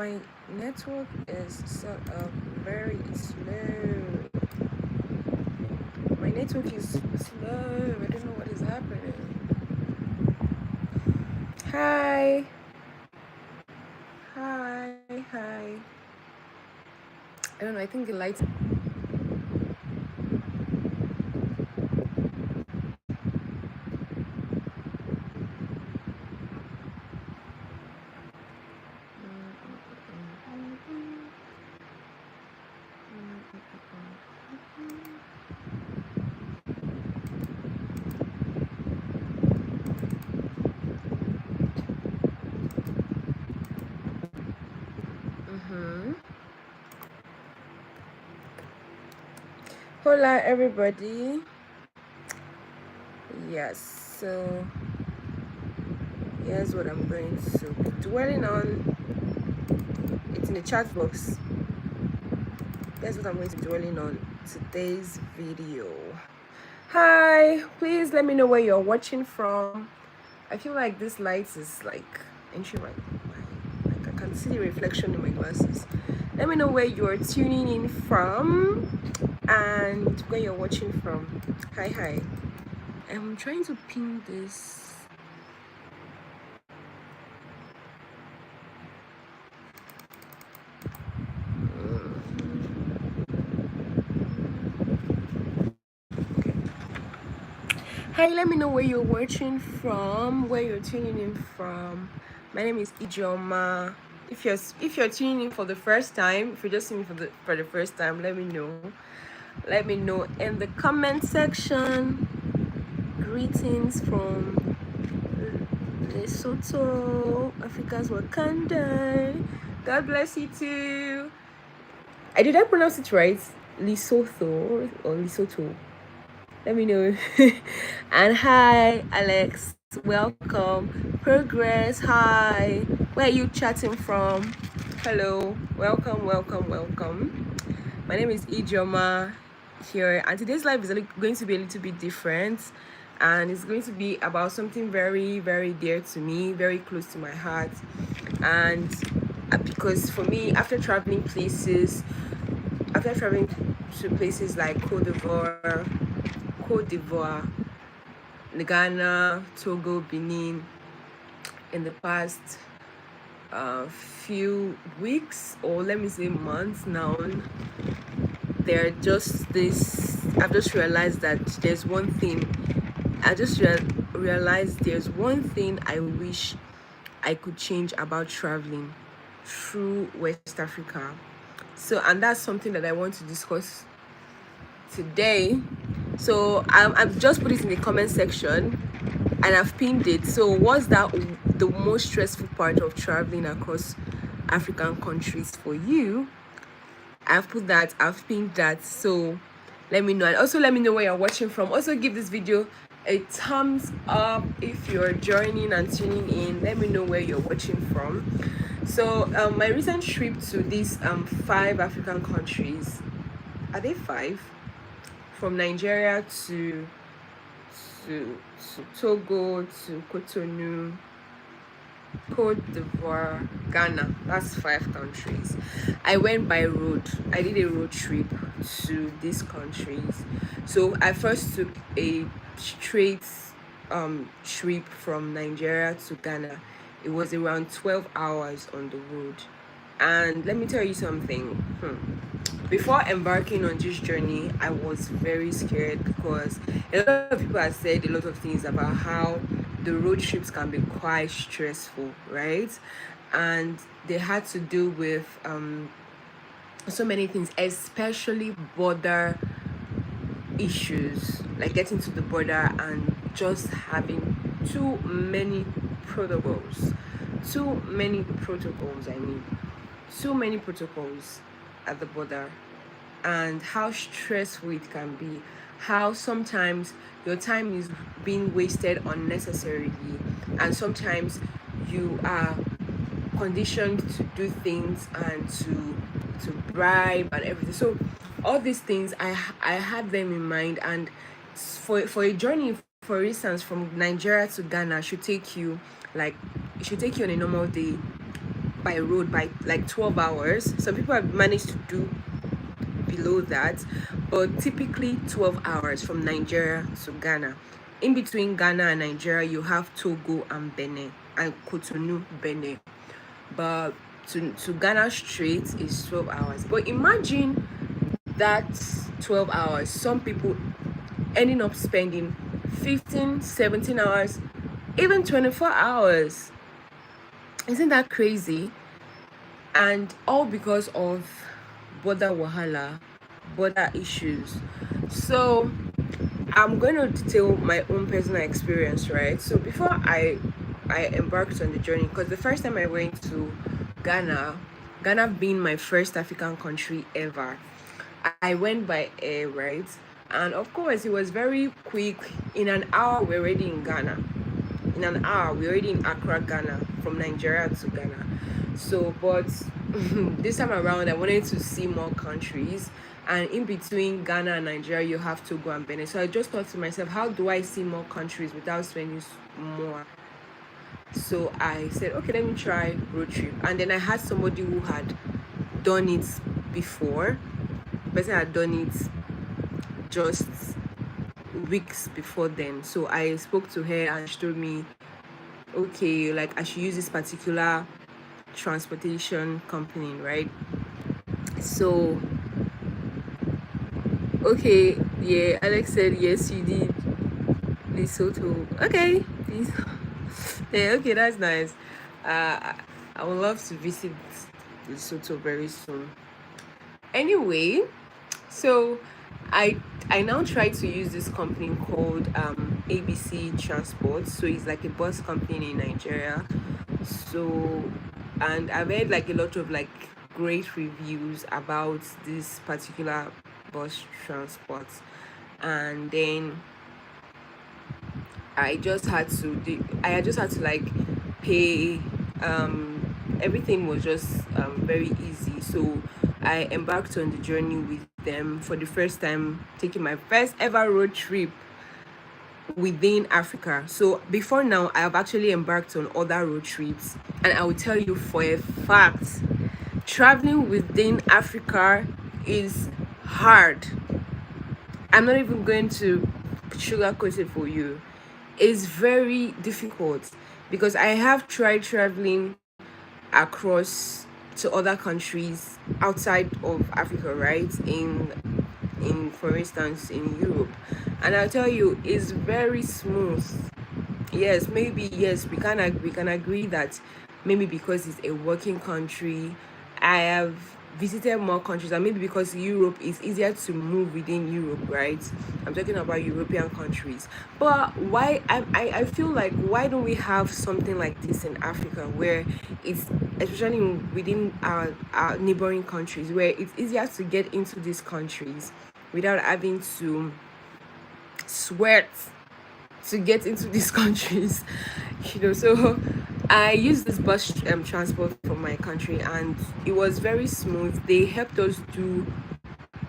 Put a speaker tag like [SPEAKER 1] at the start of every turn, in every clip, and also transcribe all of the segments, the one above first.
[SPEAKER 1] My network is sort of very slow. My network is slow. I don't know what is happening. Hi. Hi. I don't know. I think the lights. Hola, everybody. Yes, so here's what I'm going to be dwelling on. It's in the chat box. Here's what I'm going to be dwelling on today's video. Hi, please let me know where you're watching from. I feel like this light is like entering like I can see the reflection in my glasses. Let me know where you're tuning in from and where you're watching from. Hi. I'm trying to pin this. Okay. Hi, let me know where you're watching from, where you're tuning in from. My name is Ijoma. If you're tuning in for the first time, if you're just tuning for the first time, let me know. Let me know in the comment section. Greetings from Lesotho, Africa's Wakanda. God bless you too. Did I pronounce it right? Lesotho or Lesotho? Let me know. And hi, Alex. Welcome. Progress. Hi. Where are you chatting from? Hello. Welcome. My name is Ijoma here, and today's live is going to be a little bit different, and it's going to be about something very, very dear to me, very close to my heart. And because for me, after traveling to places like Cote d'Ivoire, Ghana, Togo, Benin, in the past few weeks, or let me say months now, I've just realized that there's one thing. Realized there's one thing I wish I could change about traveling through West Africa. So, and that's something that I want to discuss today. So I've just put it in the comment section and I've pinned it. So what's that the most stressful part of traveling across African countries for you? I've pinned that. So let me know, and also let me know where you're watching from. Also give this video a thumbs up if you're joining and tuning in. Let me know where you're watching from. So my recent trip to these 5 African countries, are they 5? From Nigeria to Togo, to Cotonou, Cote d'Ivoire, Ghana. That's 5 countries. I went by road. I did a road trip to these countries. So I first took a straight trip from Nigeria to Ghana. It was around 12 hours on the road. And let me tell you something. Before embarking on this journey, I was very scared because a lot of people have said a lot of things about how the road trips can be quite stressful, right? And they had to do with so many things, especially border issues, like getting to the border and just having too many protocols. Too many protocols at the border, and how stressful it can be, how sometimes your time is being wasted unnecessarily, and sometimes you are conditioned to do things and to bribe and everything. So all these things I had them in mind, and for a journey, for instance, from Nigeria to Ghana should take you on a normal day by road by like 12 hours. Some people have managed to do below that, but typically 12 hours from Nigeria to Ghana. In between Ghana and Nigeria, you have Togo and Benin and Cotonou, Benin. But to Ghana straight is 12 hours. But imagine that 12 hours, some people ending up spending 15, 17 hours, even 24 hours. Isn't that crazy? And all because of border wahala, border issues. So I'm going to detail my own personal experience, right? So before I embarked on the journey, because the first time I went to Ghana, Ghana being my first African country ever, I went by air, right? And of course, it was very quick. In an hour, we're already in Ghana. In an hour, we're already in Accra, Ghana, from Nigeria to Ghana. So, but this time around, I wanted to see more countries. And in between Ghana and Nigeria, you have to go and Benin. So I just thought to myself, how do I see more countries without spending more? So I said, okay, let me try road trip. And then I had somebody who had done it before. The person had done it just weeks before then. So I spoke to her and she told me, okay, like I should use this particular transportation company, right? So okay, yeah, Alex said yes, you did Lesotho. Okay, please. Yeah, okay, that's nice. I would love to visit Lesotho very soon. Anyway, so I I now try to use this company called ABC Transport. So it's like a bus company in Nigeria. So, and I've heard like a lot of like great reviews about this particular bus transport. And then I just had to like pay. Everything was just very easy. So I embarked on the journey with them for the first time, taking my first ever road trip within Africa. So before now, I have actually embarked on other road trips, and I will tell you for a fact, traveling within Africa is hard. I'm not even going to sugarcoat it for you. It's very difficult because I have tried traveling across to other countries outside of Africa, right? In for instance in Europe, and I'll tell you it's very smooth. Yes, maybe yes, we can agree that maybe because it's a working country, I have visited more countries, and maybe because Europe is easier to move within Europe, right? I'm talking about European countries. But why I feel like why don't we have something like this in Africa where it's especially within our neighboring countries where it's easier to get into these countries without having to sweat to get into these countries, so I used this bus transport from my country, and it was very smooth. They helped us do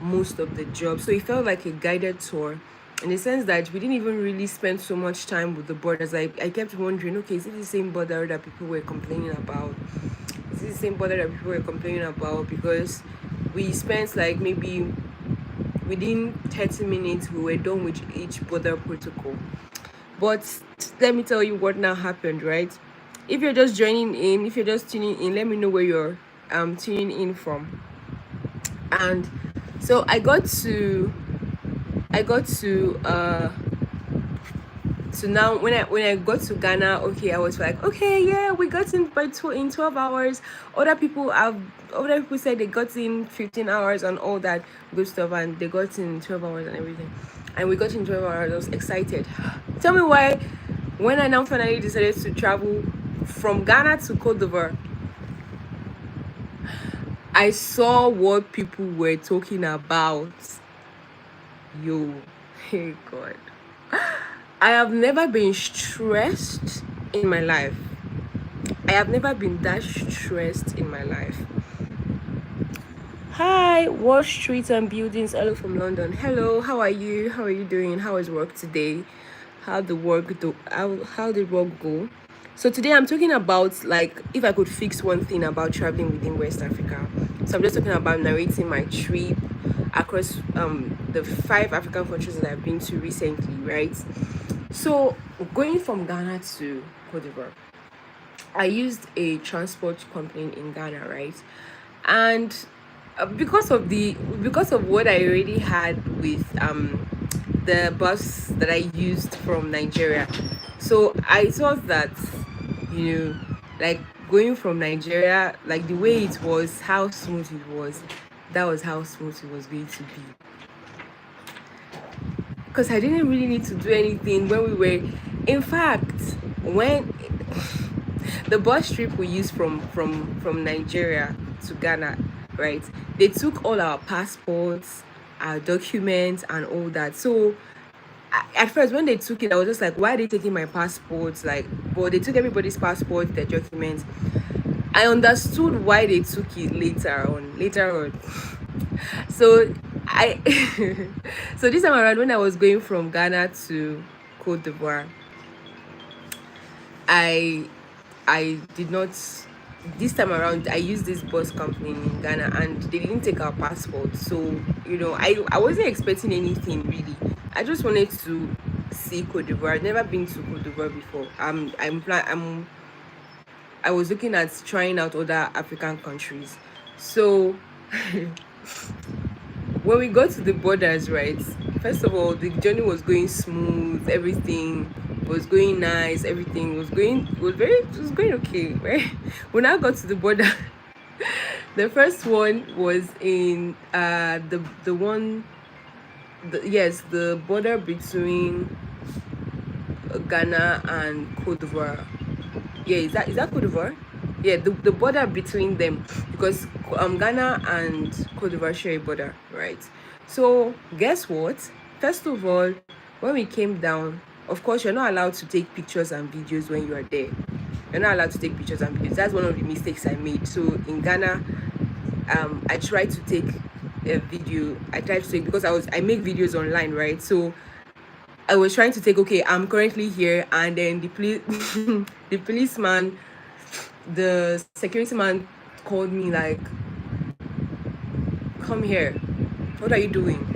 [SPEAKER 1] most of the job, so it felt like a guided tour in the sense that we didn't even really spend so much time with the borders. I kept wondering, okay, is it the same border that people were complaining about? Is it the same border that people were complaining about? Because we spent like maybe within 30 minutes we were done with each border protocol. But let me tell you what now happened, right? If you're just joining in, if you're just tuning in, let me know where you're tuning in from. And so I got to so now when I got to Ghana, okay, I was like, okay, yeah, we got in in 12 hours. Other people said they got in 15 hours and all that good stuff, and they got in 12 hours and everything. And we got in 12 hours. I was excited. Tell me why when I now finally decided to travel from Ghana to Cote d'Ivoire, I saw what people were talking about. Yo, hey God. I have never been stressed in my life. I have never been that stressed in my life. Hi, Wall Street and Buildings. Hello from London. Hello, how are you? How are you doing? How is work today? How did work go? So today I'm talking about, like, if I could fix one thing about traveling within West Africa. So I'm just talking about narrating my trip across the 5 African countries that I've been to recently, right? So going from Ghana to Cote d'Ivoire, I used a transport company in Ghana, right? And because of what I already had with the bus that I used from Nigeria, so I thought that, you know, like, going from Nigeria, like the way it was, how smooth it was, that was how smooth it was going to be. Because I didn't really need to do anything when we were, in fact, when the bus trip we used from Nigeria to Ghana, right? They took all our passports, our documents, and all that. So at first, when they took it, I was just like, why are they taking my passports? Like, well, they took everybody's passport, their documents. I understood why they took it later on. Later on, so I, so this time around, when I was going from Ghana to Cote d'Ivoire, I I did not. This time around, I used this bus company in Ghana, and they didn't take our passport. So, I wasn't expecting anything really. I just wanted to see Cote d'Ivoire. I've never been to Cote d'Ivoire before. I was looking at trying out other African countries. So when we got to the borders, right? First of all, the journey was going smooth. Everything was going nice. Everything was going okay, right? When I got to the border, the first one was in the one, yes, the border between Ghana and Cote d'Ivoire. Yeah, is that Cote d'Ivoire? Yeah, the border between them, because Ghana and Cote d'Ivoire share a border, right? So guess what? First of all, when we came down, of course you're not allowed to take pictures and videos when you are there. You're not allowed to take pictures and videos. That's one of the mistakes I made. So in Ghana, I tried to take a video. I tried to take, because I make videos online, right? So I was trying to take, okay, I'm currently here, and then the police, the policeman, the security man called me like, come here. What are you doing?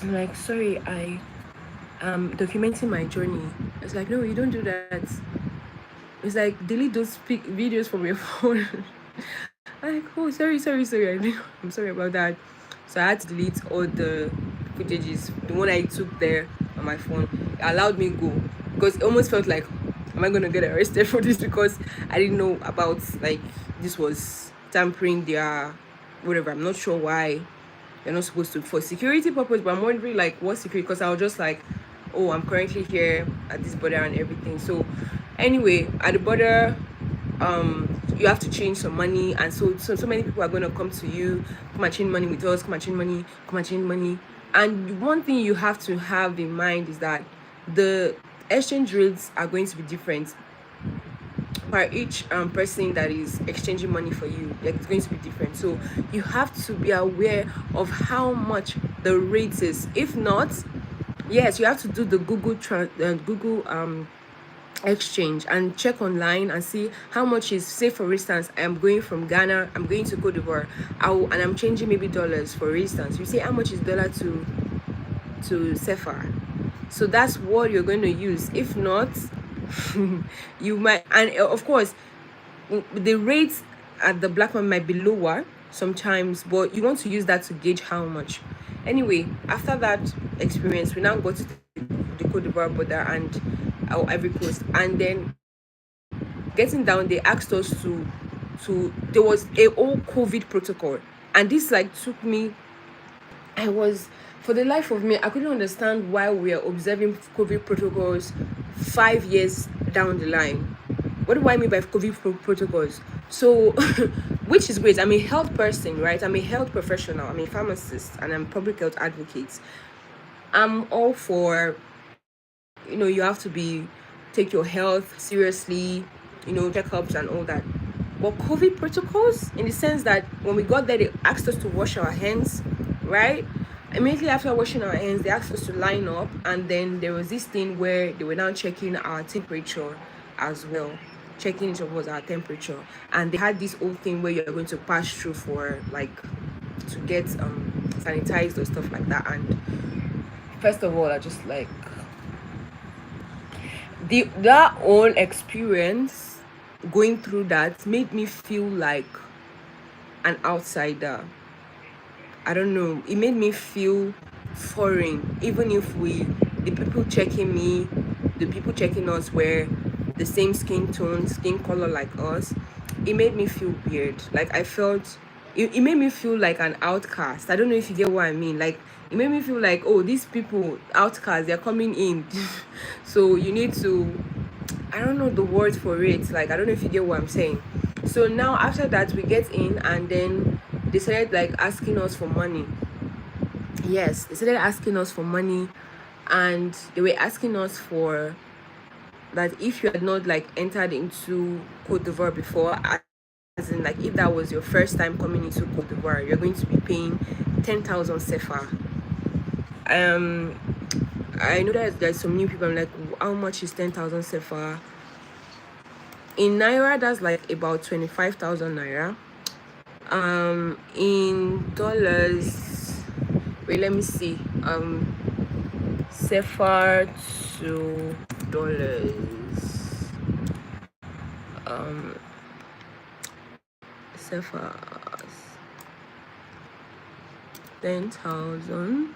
[SPEAKER 1] I'm like, sorry, I am documenting my journey. It's like, no, you don't do that. It's like, delete those videos from your phone. I'm like, oh, sorry. I'm sorry about that. So I had to delete all the footages. The one I took there on my phone, it allowed me go, because it almost felt like, am I gonna get arrested for this? Because I didn't know about, like, this was tampering their whatever. I'm not sure why you're not supposed to, for security purpose, but I'm wondering, like, what security? Because I was just like, oh, I'm currently here at this border and everything. So anyway, at the border, you have to change some money, and so many people are going to come to you, come and change money with us, come and change money. And one thing you have to have in mind is that the exchange rates are going to be different for each person that is exchanging money for you. Like, it's going to be different, so you have to be aware of how much the rate is. If not, yes, you have to do the Google exchange and check online and see how much is. Say for instance, I'm going from Ghana, I'm going to Cote d'Ivoire, and I'm changing maybe dollars. For instance, you say how much is dollar to CFA. So that's what you're going to use. If not, you might, and of course the rates at the black one might be lower sometimes, but you want to use that to gauge how much. Anyway, after that experience, we now go to the Cote d'Ivoire border and our Ivory Coast, and then getting down, they asked us to there was a whole COVID protocol, and this like took me. I was, for the life of me, I couldn't understand why we are observing COVID protocols 5 years down the line. What do I mean by COVID protocols? So, which is great. I'm a health person, right? I'm a health professional. I'm a pharmacist, and I'm a public health advocate. I'm all for, you have to take your health seriously, checkups and all that. But COVID protocols, in the sense that when we got there, they asked us to wash our hands, right? Immediately after washing our hands, they asked us to line up, and then there was this thing where they were now checking our temperature, as well, checking each of us our temperature. And they had this whole thing where you're going to pass through for like to get sanitized or stuff like that. And first of all, I just like that whole experience going through that made me feel like an outsider. I don't know. It made me feel foreign, even if the people checking me, the people checking us were the same skin tone, skin color like us. It made me feel weird. Like I felt, it made me feel like an outcast. I don't know if you get what I mean. Like it made me feel like, oh, these people, outcasts, they're coming in. So you need to, I don't know the word for it. Like I don't know if you get what I'm saying. So now after that we get in and then they started like asking us for money. Yes, they started asking us for money, and they were asking us for that if you had not like entered into Cote d'Ivoire before, as in like if that was your first time coming into Cote d'Ivoire, you're going to be paying 10,000 CFA. I know that there's some new people. I'm like, how much is 10,000 CFA? In naira, that's like about 25,000 naira. In dollars, wait, let me see. CFA to dollars. CFA 10,000.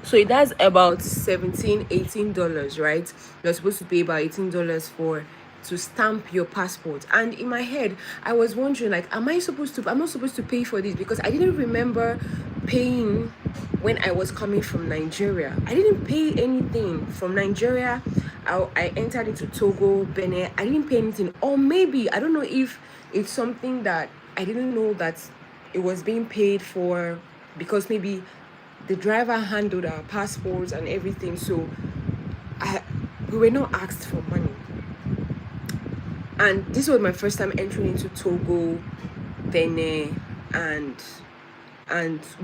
[SPEAKER 1] So that's about $17-18, right? You're supposed to pay about $18 for to stamp your passport. And in my head, I was wondering, like, I'm not supposed to pay for this, because I didn't remember paying when I was coming from Nigeria. I didn't pay anything from Nigeria. I entered into Togo, Benin. I didn't pay anything. Or maybe, I don't know if it's something that I didn't know that it was being paid for, because maybe the driver handled our passports and everything. So we were not asked for money. And this was my first time entering into Togo, Benin, and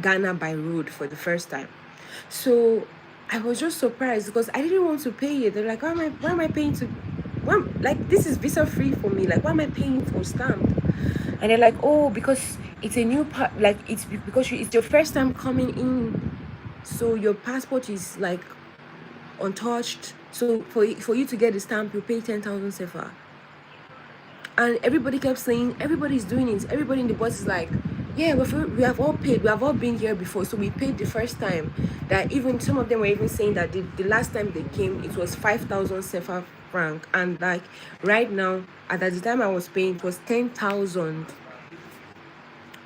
[SPEAKER 1] Ghana by road for the first time. So I was just surprised because I didn't want to pay it. They're like, why am I paying to, like, this is visa free for me. Like, why am I paying for stamp? And they're like, oh, because it's a new part, like it's because it's your first time coming in, so your passport is like untouched. So for you to get the stamp, you pay 10,000 CFA. And everybody kept saying, everybody's doing it. Everybody in the bus is like, yeah, we have all paid. We have all been here before. So we paid the first time. That even some of them were even saying that the last time they came, it was 5,000 CFA franc. And like right now, at the time I was paying, it was 10,000.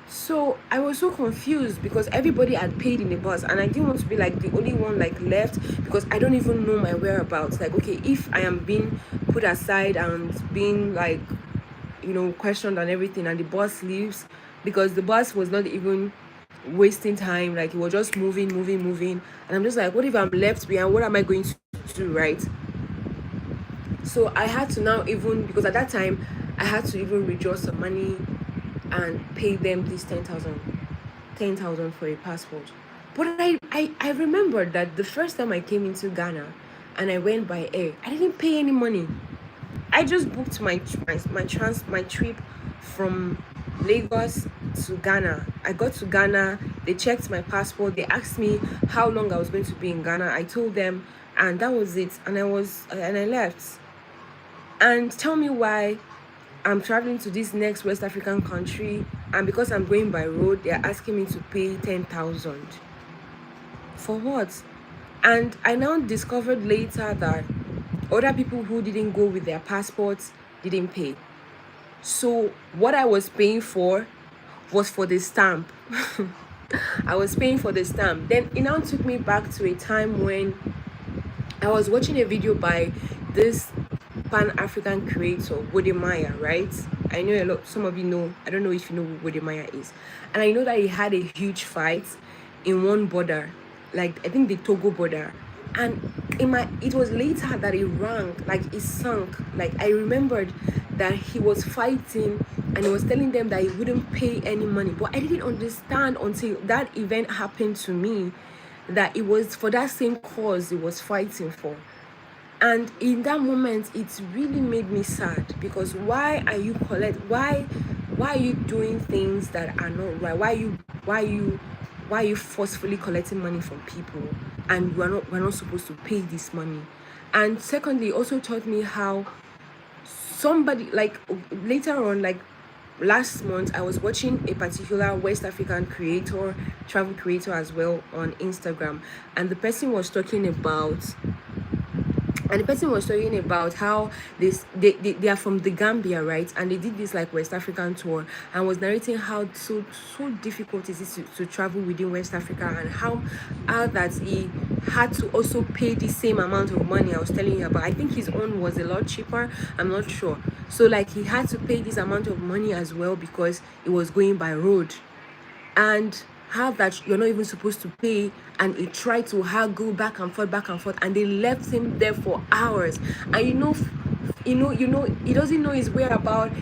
[SPEAKER 1] So I was so confused because everybody had paid in the bus, and I didn't want to be like the only one like left, because I don't even know my whereabouts. Like, okay, if I am being put aside and being like, questioned and everything, and the bus leaves, because the bus was not even wasting time, like it was just moving, and I'm just like, what if I'm left behind? What am I going to do, right? So I had to now, even because at that time I had to even withdraw some money and pay them this 10,000 for a passport. But I remembered that the first time I came into Ghana and I went by air, I didn't pay any money. I just booked my trip from Lagos to Ghana. I got to Ghana, they checked my passport, they asked me how long I was going to be in Ghana. I told them, and that was it. And I left. And tell me why I'm traveling to this next West African country, and because I'm going by road, they're asking me to pay 10,000. For what? And I now discovered later that other people who didn't go with their passports didn't pay. So what I was paying for was for the stamp. I was paying for the stamp. Then it now took me back to a time when I was watching a video by this Pan-African creator, Wodemaya, right? I know some of you know, I don't know if you know who Wodemaya is. And I know that he had a huge fight in one border, like I think the Togo border. And it was later that it sunk. Like I remembered that he was fighting and he was telling them that he wouldn't pay any money. But I didn't understand until that event happened to me that it was for that same cause he was fighting for. And in that moment, it really made me sad, because why are you why are you doing things that are not right? Why are you forcefully collecting money from people, and we're not supposed to pay this money? And secondly, it also taught me how somebody, like, later on, like last month, I was watching a particular West African creator, travel creator as well, on Instagram, and the person was talking about how they are from the Gambia, right? And they did this like West African tour, and was narrating how so difficult it is to travel within West Africa, and how that he had to also pay the same amount of money I was telling you about. I think his own was a lot cheaper, I'm not sure. So like he had to pay this amount of money as well because it was going by road, and how that you're not even supposed to pay, and he tried to go back and forth, and they left him there for hours. And he doesn't know his whereabouts.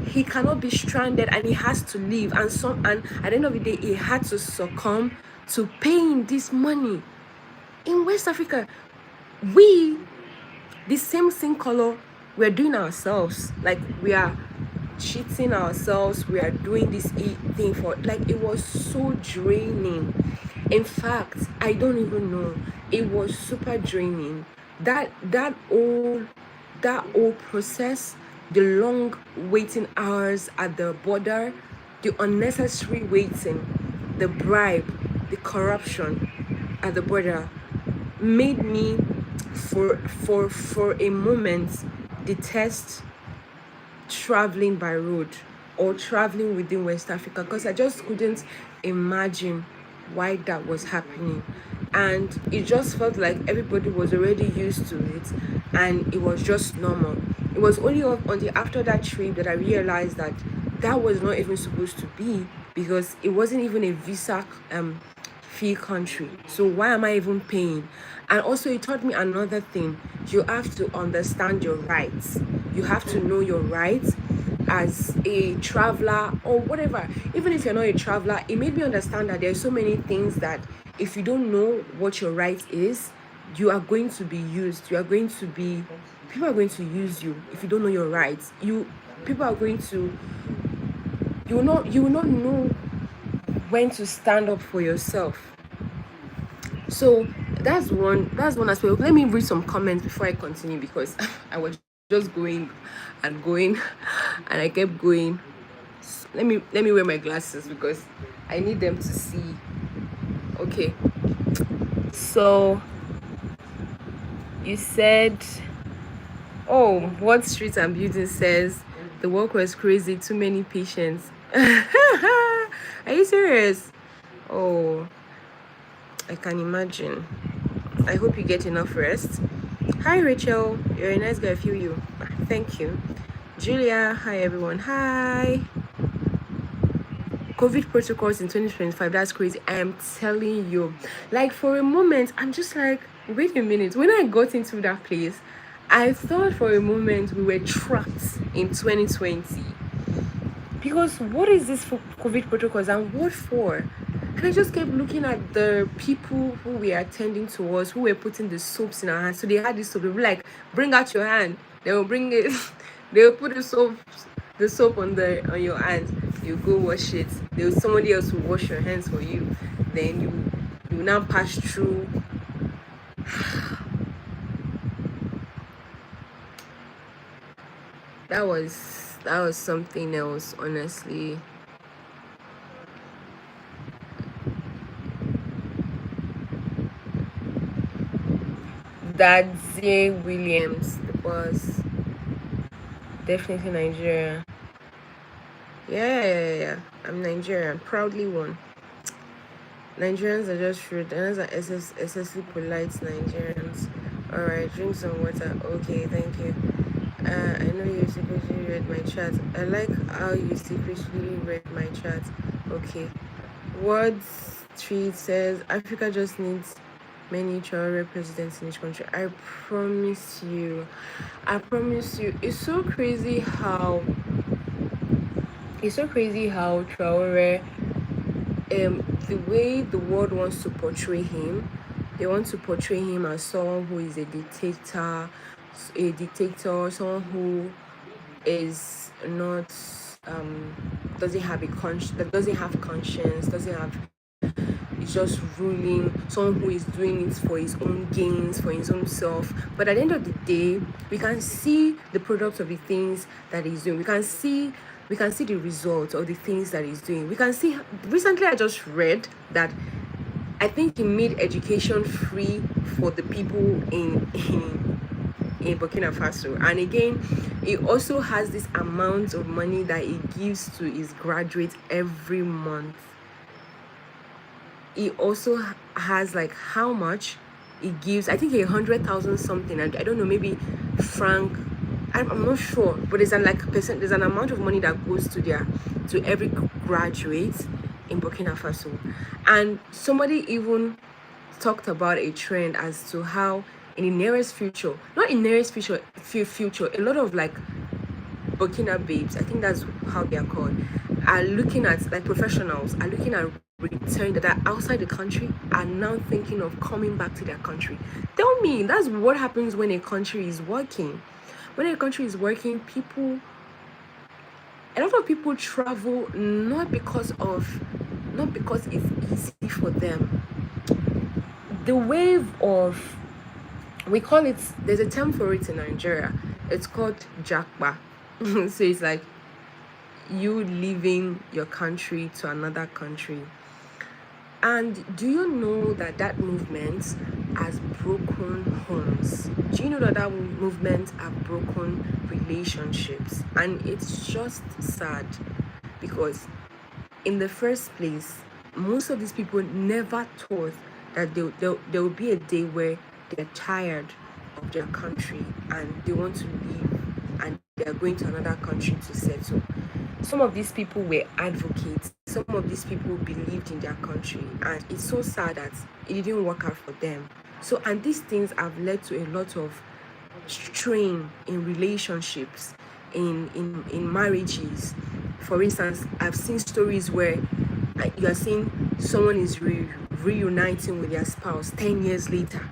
[SPEAKER 1] He cannot be stranded, and he has to leave, and at the end of the day he had to succumb to paying this money. In West Africa, we, the same color, we're doing ourselves, like we are cheating ourselves, we are doing this thing for, like, it was so draining. In fact, I don't even know, it was super draining. That whole process, the long waiting hours at the border, the unnecessary waiting, the bribe, the corruption at the border, made me, for a moment, detest traveling by road or traveling within West Africa, because I just couldn't imagine why that was happening. And it just felt like everybody was already used to it, and it was just normal. It was only until after that trip that I realized that that was not even supposed to be, because it wasn't even a visa fee country. So why am I even paying? And also it taught me another thing. You have to understand your rights. You have to know your rights as a traveler or whatever. Even if you're not a traveler, it made me understand that there are so many things that if you don't know what your right is, you are going to be used. People are going to use you if you don't know your rights. People are going to, you will not know when to stand up for yourself. So that's one aspect. Let me read some comments before I continue, because I was just going and going and I kept going. Let me wear my glasses because I need them to see. Okay. So you said, oh, what Street and Beauty says, the work was crazy, too many patients. Are you serious? Oh, I can imagine. I hope you get enough rest. Hi Rachel, you're a nice guy, I feel you. Thank you. Julia, hi everyone. Hi. COVID protocols in 2025, that's crazy. I am telling you. Like, for a moment, I'm just like, wait a minute. When I got into that place, I thought for a moment we were trapped in 2020. Because what is this for COVID protocols, and what for? And I just kept looking at the people who were attending to us, who were putting the soaps in our hands. So they had this soap. They were like, bring out your hand. They will bring it. They will put the soap on your hands. You go wash it. There was somebody else who wash your hands for you. Then you now pass through. That was something else, honestly. That Zay Williams, the boss, definitely Nigeria. Yeah. I'm Nigerian, proudly one. Nigerians are just rude. Nigerians are excessively polite Nigerians. Alright, drink some water. Okay, thank you. I know you secretly read my chat. I like how you secretly read my chat. Okay. Words Street says Africa just needs many travel presidents in each country. I promise you. It's so crazy how It's so crazy how Traore, the way the world wants to portray him, they want to portray him as someone who is a dictator, someone who is not doesn't have that doesn't have conscience, doesn't have is just ruling, someone who is doing it for his own gains, for his own self. But at the end of the day, we can see the product of the things that he's doing. We can see the results of the things that he's doing. We can see, recently I just read that I think he made education free for the people in Burkina Faso. And again, he also has this amount of money that he gives to his graduates every month. He also has like how much he gives. I think 100,000 something. I don't know, maybe franc. I'm not sure, but there's there's an amount of money that goes to every graduate in Burkina Faso. And somebody even talked about a trend as to how in the nearest future, not in nearest future, a lot of like Burkina babes, I think that's how they are called, are looking at, like, professionals are looking at return that are outside the country, are now thinking of coming back to their country. Tell me, that's what happens when a country is working. When a country is working, a lot of people travel not because it's easy for them. The wave of, we call it, there's a term for it in Nigeria. It's called Jakba. So it's like you leaving your country to another country. And do you know that movement has broken homes? Do you know that movement has broken relationships? And it's just sad because in the first place, most of these people never thought that there will be a day where they're tired of their country and they want to leave and they're going to another country to settle. Some of these people were advocates. Some of these people believed in their country, and it's so sad that it didn't work out for them. So, and these things have led to a lot of strain in relationships, in marriages. For instance, I've seen stories where you are seeing someone is reuniting with their spouse 10 years later,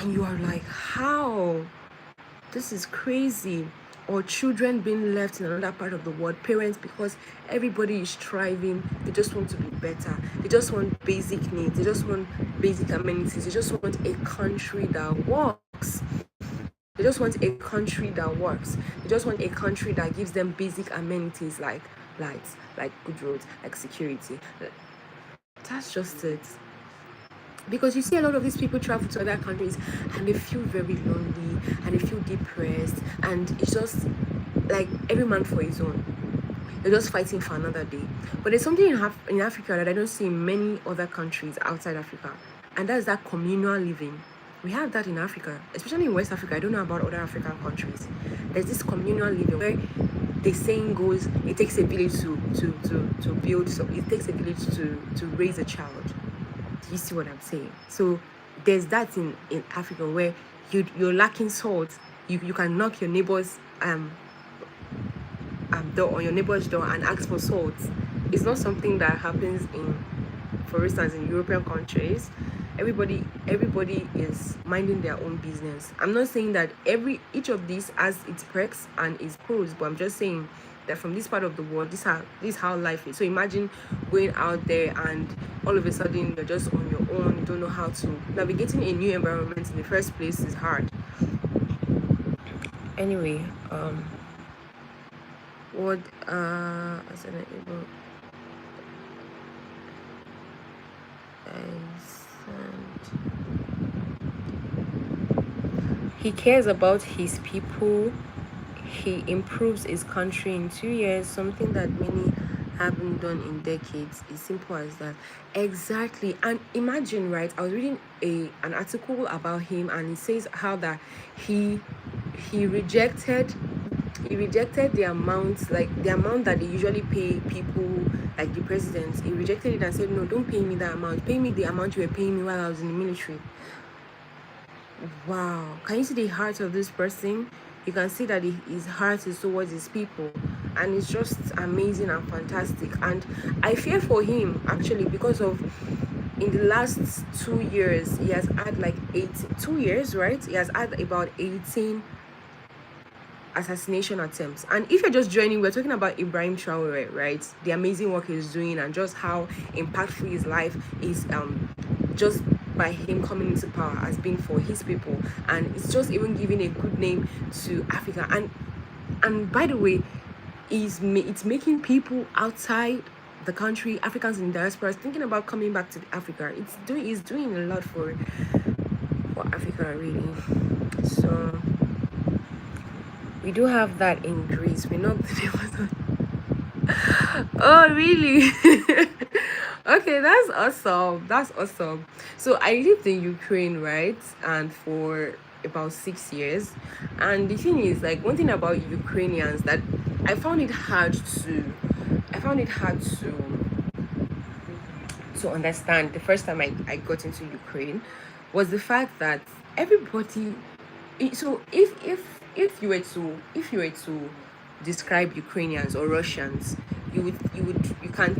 [SPEAKER 1] and you are like, how? This is crazy. Or children being left in another part of the world, parents, because everybody is striving, they just want to be better, they just want basic needs, they just want basic amenities, they just want a country that works. They just want a country that works. They just want a country that gives them basic amenities like lights, like good roads, like security. That's just it. Because you see a lot of these people travel to other countries and they feel very lonely and they feel depressed, and it's just like every man for his own. They're just fighting for another day. But there's something in Africa that I don't see in many other countries outside Africa, and that's that communal living. We have that in Africa, especially in West Africa. I don't know about other African countries. There's this communal living where the saying goes, it takes a village to build, so it takes a village to raise a child. You see what I'm saying? So there's that in Africa where you're lacking salt, you can knock your neighbor's door, on your neighbor's door, and ask for salt. It's not something that happens in, for instance, in European countries. Everybody is minding their own business. I'm not saying that each of these has its perks and its pros, but I'm just saying that from this part of the world, this is how life is. So imagine going out there and all of a sudden you're just on your own. You don't know how to navigating a new environment in the first place is hard. Anyway, what as an able he cares about his people. He improves his country in 2 years, something that many haven't done in decades. It's simple as that. Exactly. And imagine, right? I was reading an article about him, and it says how that he rejected the amount, like the amount that they usually pay people, like the president. He rejected it and said, no, don't pay me that amount. Pay me the amount you were paying me while I was in the military. Wow. Can you see the heart of this person? You can see that his heart is towards his people. and it's just amazing and fantastic. And I fear for him actually, because of in the last 2 years he has had like 2 years, right? He has had about 18 assassination attempts. And if you're just joining, we're talking about Ibrahim Traore, right? The amazing work he's doing and just how impactful his life is, just by him coming into power has been for his people. And it's just even giving a good name to Africa. And by the way, it's making people outside the country, Africans in diaspora, thinking about coming back to Africa. It's doing a lot for Africa, really. So we do have that in Greece. We're not oh really? Okay, that's awesome. That's awesome. So I lived in Ukraine, right? And for about 6 years. And the thing is, like, one thing about Ukrainians that I found it hard to I found it hard to understand the first time I got into Ukraine was the fact that everybody, so if you were to describe Ukrainians or Russians, you can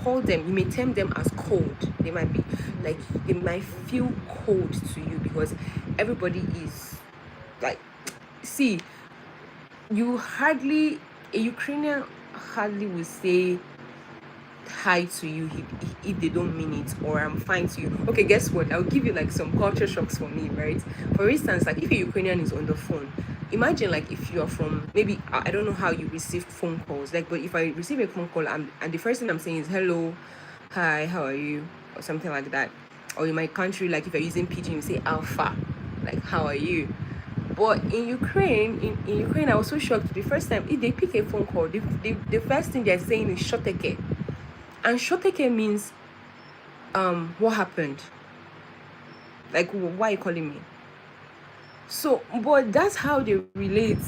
[SPEAKER 1] call them, you may term them as cold. They might be like, they might feel cold to you because everybody is like, see, a Ukrainian hardly will say hi to you if they don't mean it, or I'm fine to you. Okay, guess what? I'll give you like some culture shocks for me, right? For instance, like if a Ukrainian is on the phone, imagine like if you're from, maybe I don't know how you receive phone calls, like, but if I receive a phone call and the first thing I'm saying is hello, hi, how are you, or something like that. Or in my country, like if you're using pidgin, you say alpha, like how are you. But in Ukraine, in Ukraine, I was so shocked the first time if they pick a phone call, the first thing they're saying is shoteke. And shoteke means what happened? Like, why are you calling me? So, but that's how they relate.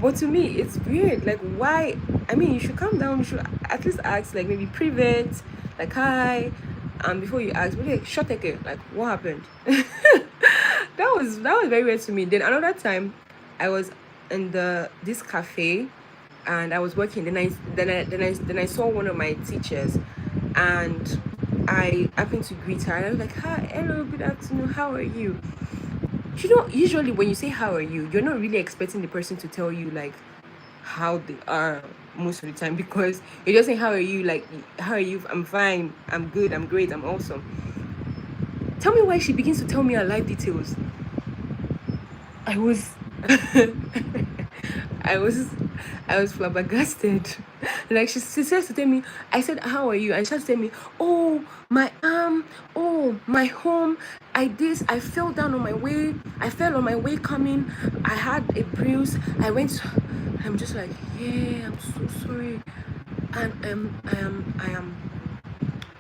[SPEAKER 1] But to me, it's weird. Like, why? I mean, you should calm down. You should at least ask, like, maybe private, like, hi, before you ask, but like, shoteke, like, what happened? That was very weird to me. Then another time, I was in this cafe, and I was working. Then I saw one of my teachers, and I happened to greet her. And I was like, "Hi, hello, good afternoon. How are you?" You know, usually when you say "How are you," you're not really expecting the person to tell you like how they are most of the time, because you're just saying "How are you?" Like, "How are you?" "I'm fine. I'm good. I'm great. I'm awesome." Tell me why she begins to tell me her life details. I was I was I was flabbergasted. Like she says to tell me, I said, "How are you?" And she starts to tell me, "Oh, my arm, oh, my home, I fell down on my way. I fell on my way coming. I had a bruise. I'm just like, yeah, I'm so sorry. And I am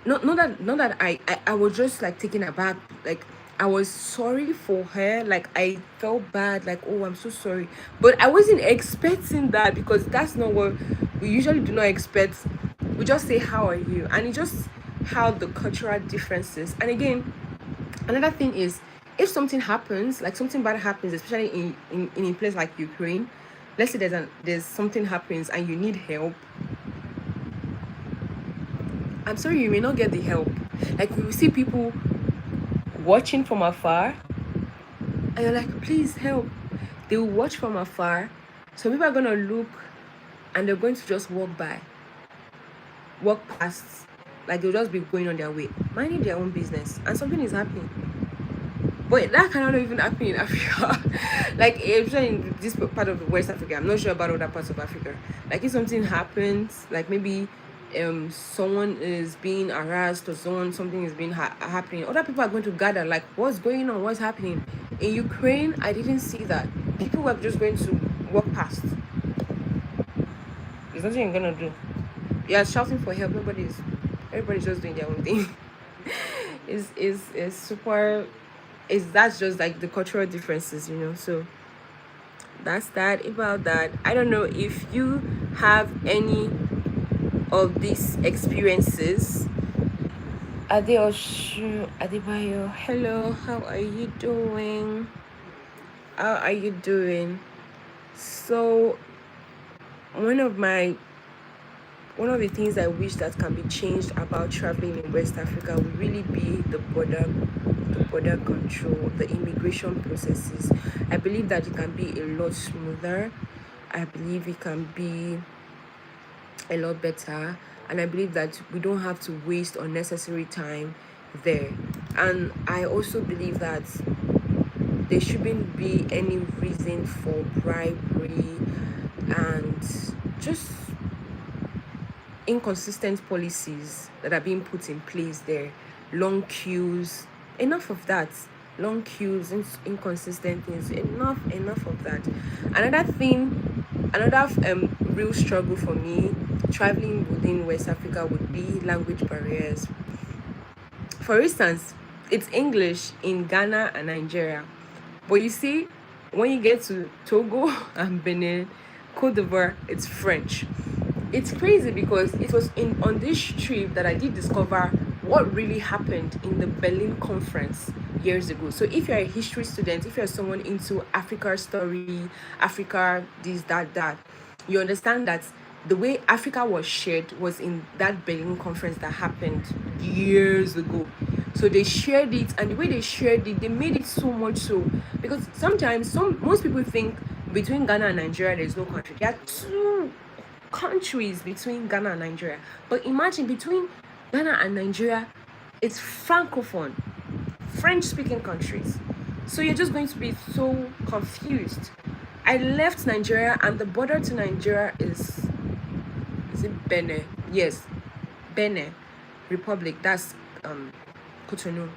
[SPEAKER 1] not that I was just like taken aback, like I was sorry for her, like I felt bad, like, oh, I'm so sorry, but I wasn't expecting that, because that's not what we usually do not expect. We just say how are you, and it's just how the cultural differences. And again, another thing is, if something happens, like something bad happens, especially in a place like Ukraine, let's say there's something happens and you need help, I'm sorry, you may not get the help. Like, we will see people watching from afar, and you're like, please help. They will watch from afar. So people are going to look, and they're going to just walk past. Like, they'll just be going on their way, minding their own business, and something is happening. But that cannot even happen in Africa. Like, especially in this part of West Africa. I'm not sure about other parts of Africa. Like, if something happens, like maybe someone is being harassed, or something is being happening, other people are going to gather, like, what's going on, what's happening. In Ukraine, I didn't see that. People were just going to walk past. There's nothing you're gonna do. You're shouting for help. Everybody's just doing their own thing. is super. That's just like the cultural differences, so that's that about that. I don't know if you have any of these experiences. Adeoshu Adebayo, hello, how are you doing? So one of my one of the things I wish that can be changed about traveling in West Africa would really be the border control, the immigration processes. I believe that it can be a lot smoother. I believe it can be a lot better, and I believe that we don't have to waste unnecessary time there. And I also believe that there shouldn't be any reason for bribery and just inconsistent policies that are being put in place there. Long queues, enough of that. Long queues, inconsistent things, enough of that. Another real struggle for me traveling within West Africa would be language barriers. For instance, it's English in Ghana and Nigeria, but you see, when you get to Togo and Benin, Cote d'Ivoire, it's French. It's crazy because it was on this trip that I did discover what really happened in the Berlin conference years ago. So if you're a history student, if you're someone into Africa story, Africa, this, that, you understand that the way Africa was shared was in that Berlin conference that happened years ago. So they shared it, and the way they shared it, they made it so much so, because sometimes most people think between Ghana and Nigeria there's no country. There are two countries between Ghana and Nigeria. But imagine between Ghana and Nigeria, it's francophone, French speaking countries. So you're just going to be so confused. I left Nigeria, and the border to Nigeria is it Benin? Yes, Benin Republic. That's Cotonou.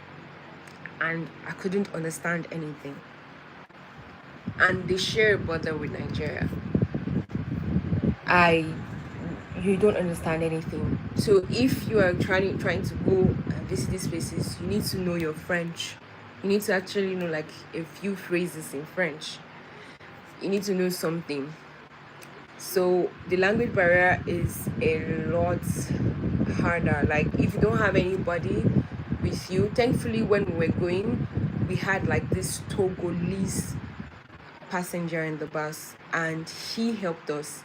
[SPEAKER 1] And I couldn't understand anything. And they share a border with Nigeria. You don't understand anything. So if you are trying to go and visit these places, you need to know your French. You need to actually know like a few phrases in French. You need to know something. So the language barrier is a lot harder. Like if you don't have anybody with you, thankfully when we were going, we had like this Togolese passenger in the bus, and he helped us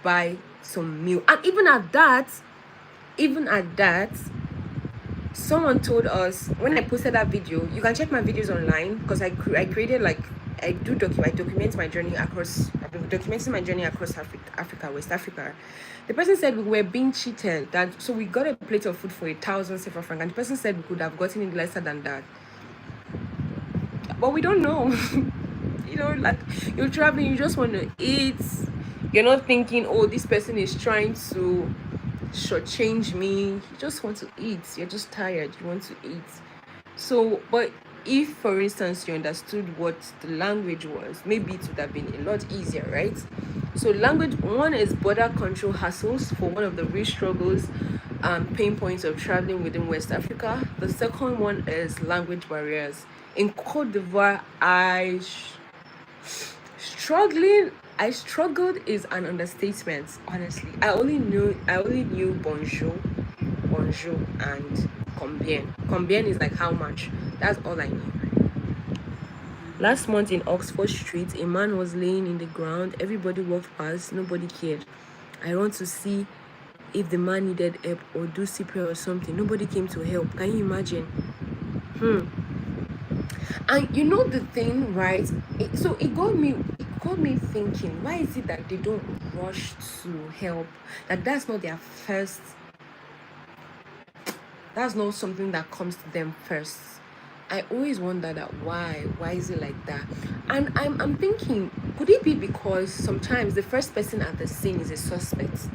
[SPEAKER 1] buy some meal. And even at that, someone told us, when I posted that video, you can check my videos online, because I created like I document my journey across. I've been documenting my journey across Africa, West Africa. The person said we were being cheated, so we got a plate of food for 1,000 CFA franc, and the person said we could have gotten it lesser than that, but we don't know. Like you're traveling, you just want to eat. You're not thinking, oh, this person is trying to shortchange me. You just want to eat. You're just tired. You want to eat. So, but if, for instance, you understood what the language was, maybe it would have been a lot easier, right? So, language one is border control hassles for one of the real struggles, pain points of traveling within West Africa. The second one is language barriers. In Cote d'Ivoire, I struggled is an understatement, honestly. I only knew bonjour, and combien. Combien is like how much. That's all I knew. Last month in Oxford Street, a man was laying in the ground. Everybody walked past, nobody cared. I want to see if the man needed help or do CPR or something. Nobody came to help. Can you imagine? And you know the thing, right? So it got me thinking, why is it that they don't rush to help? That's not their first. That's not something that comes to them first. I always wonder that why is it like that? And I'm thinking, could it be because sometimes the first person at the scene is a suspect?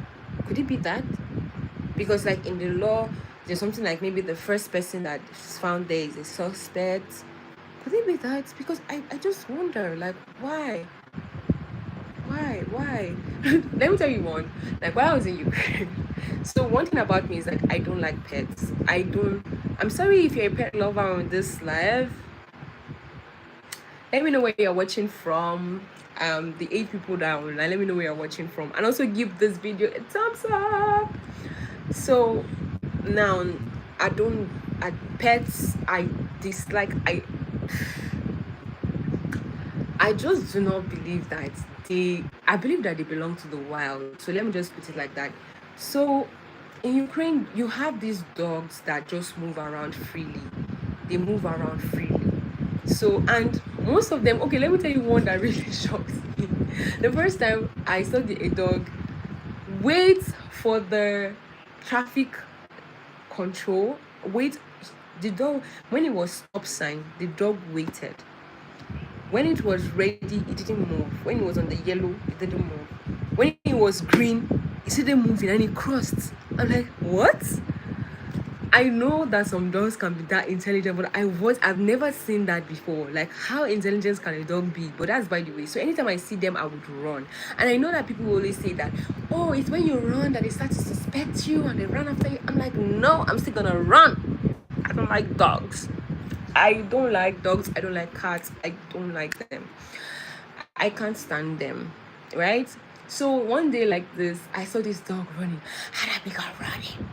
[SPEAKER 1] Could it be that? Because like in the law, there's something like maybe the first person that is found there is a suspect. Could it be that? Because I just wonder, like, why? Let me tell you one. Like, while I was in Ukraine, so one thing about me is like I don't like pets. I'm sorry if you're a pet lover on this live. Let me know where you're watching from. The 8 people that are online, let me know where you're watching from, and also give this video a thumbs up. So now pets I dislike. I just do not believe that I believe that they belong to the wild. So let me just put it like that. So in Ukraine, you have these dogs that just move around freely. They move around freely. So, and most of them, okay, let me tell you one that really shocked me. The first time I saw a dog wait for the traffic control, wait, the dog, when it was stop sign, the dog waited. When it was ready, it didn't move. When it was on the yellow, it didn't move. When it was green, it started moving and it crossed. I'm like, what? I know that some dogs can be that intelligent, but I've never seen that before. Like, how intelligent can a dog be? But that's by the way. So anytime I see them, I would run. And I know that people always say that, oh, it's when you run that they start to suspect you and they run after you. I'm like, no, I'm still gonna run. I don't like dogs. I don't like dogs. I don't like cats. I don't like them. I can't stand them. Right? So one day like this, I saw this dog running, and I began running.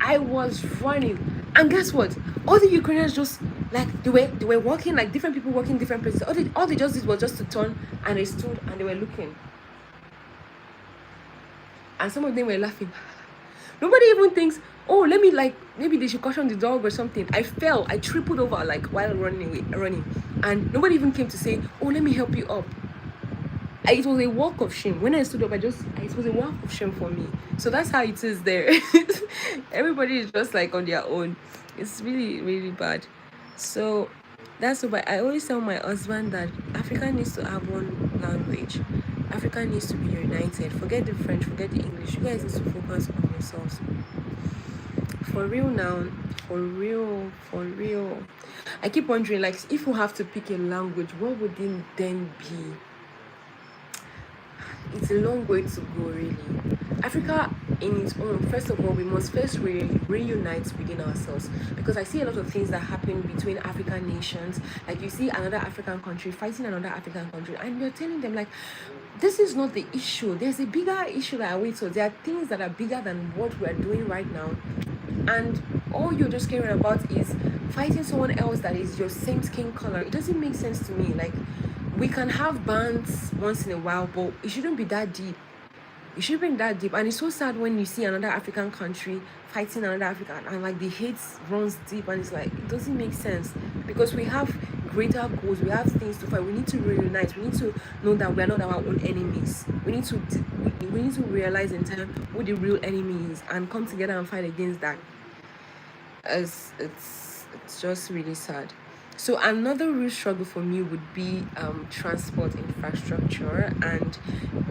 [SPEAKER 1] I was running, and guess what? All the Ukrainians just like they were walking, like different people walking different places. All they just did was just to turn, and they stood and they were looking, and some of them were laughing. Nobody even thinks, oh, let me, like, maybe they should caution the dog or something. I fell, I tripled over like while running, and nobody even came to say, oh, let me help you up. It was a walk of shame. When I stood up, it was a walk of shame for me. So that's how it is there. Everybody is just like on their own. It's really, really bad. So that's why I always tell my husband that Africa needs to have one language. Africa needs to be united. Forget the French, forget the English. You guys need to focus on yourselves. For real now. For real, for real. I keep wondering, like, if we have to pick a language, what would it then be? It's a long way to go, really. Africa in its own, first of all, we must first reunite within ourselves, because I see a lot of things that happen between African nations. Like, you see another African country fighting another African country, and you're telling them, like, this is not the issue. There's a bigger issue that awaits. So there are things that are bigger than what we're doing right now, and all you're just caring about is fighting someone else that is your same skin color. It doesn't make sense to me. Like, we can have bands once in a while, but it shouldn't be that deep. It shouldn't be that deep. And it's so sad when you see another African country fighting another African, and like the hate runs deep, and it's like, it doesn't make sense, because we have greater goals, we have things to fight. We need to reunite. We need to know that we are not our own enemies. We need to realize in time who the real enemy is and come together and fight against that. As it's just really sad. So another real struggle for me would be transport infrastructure, and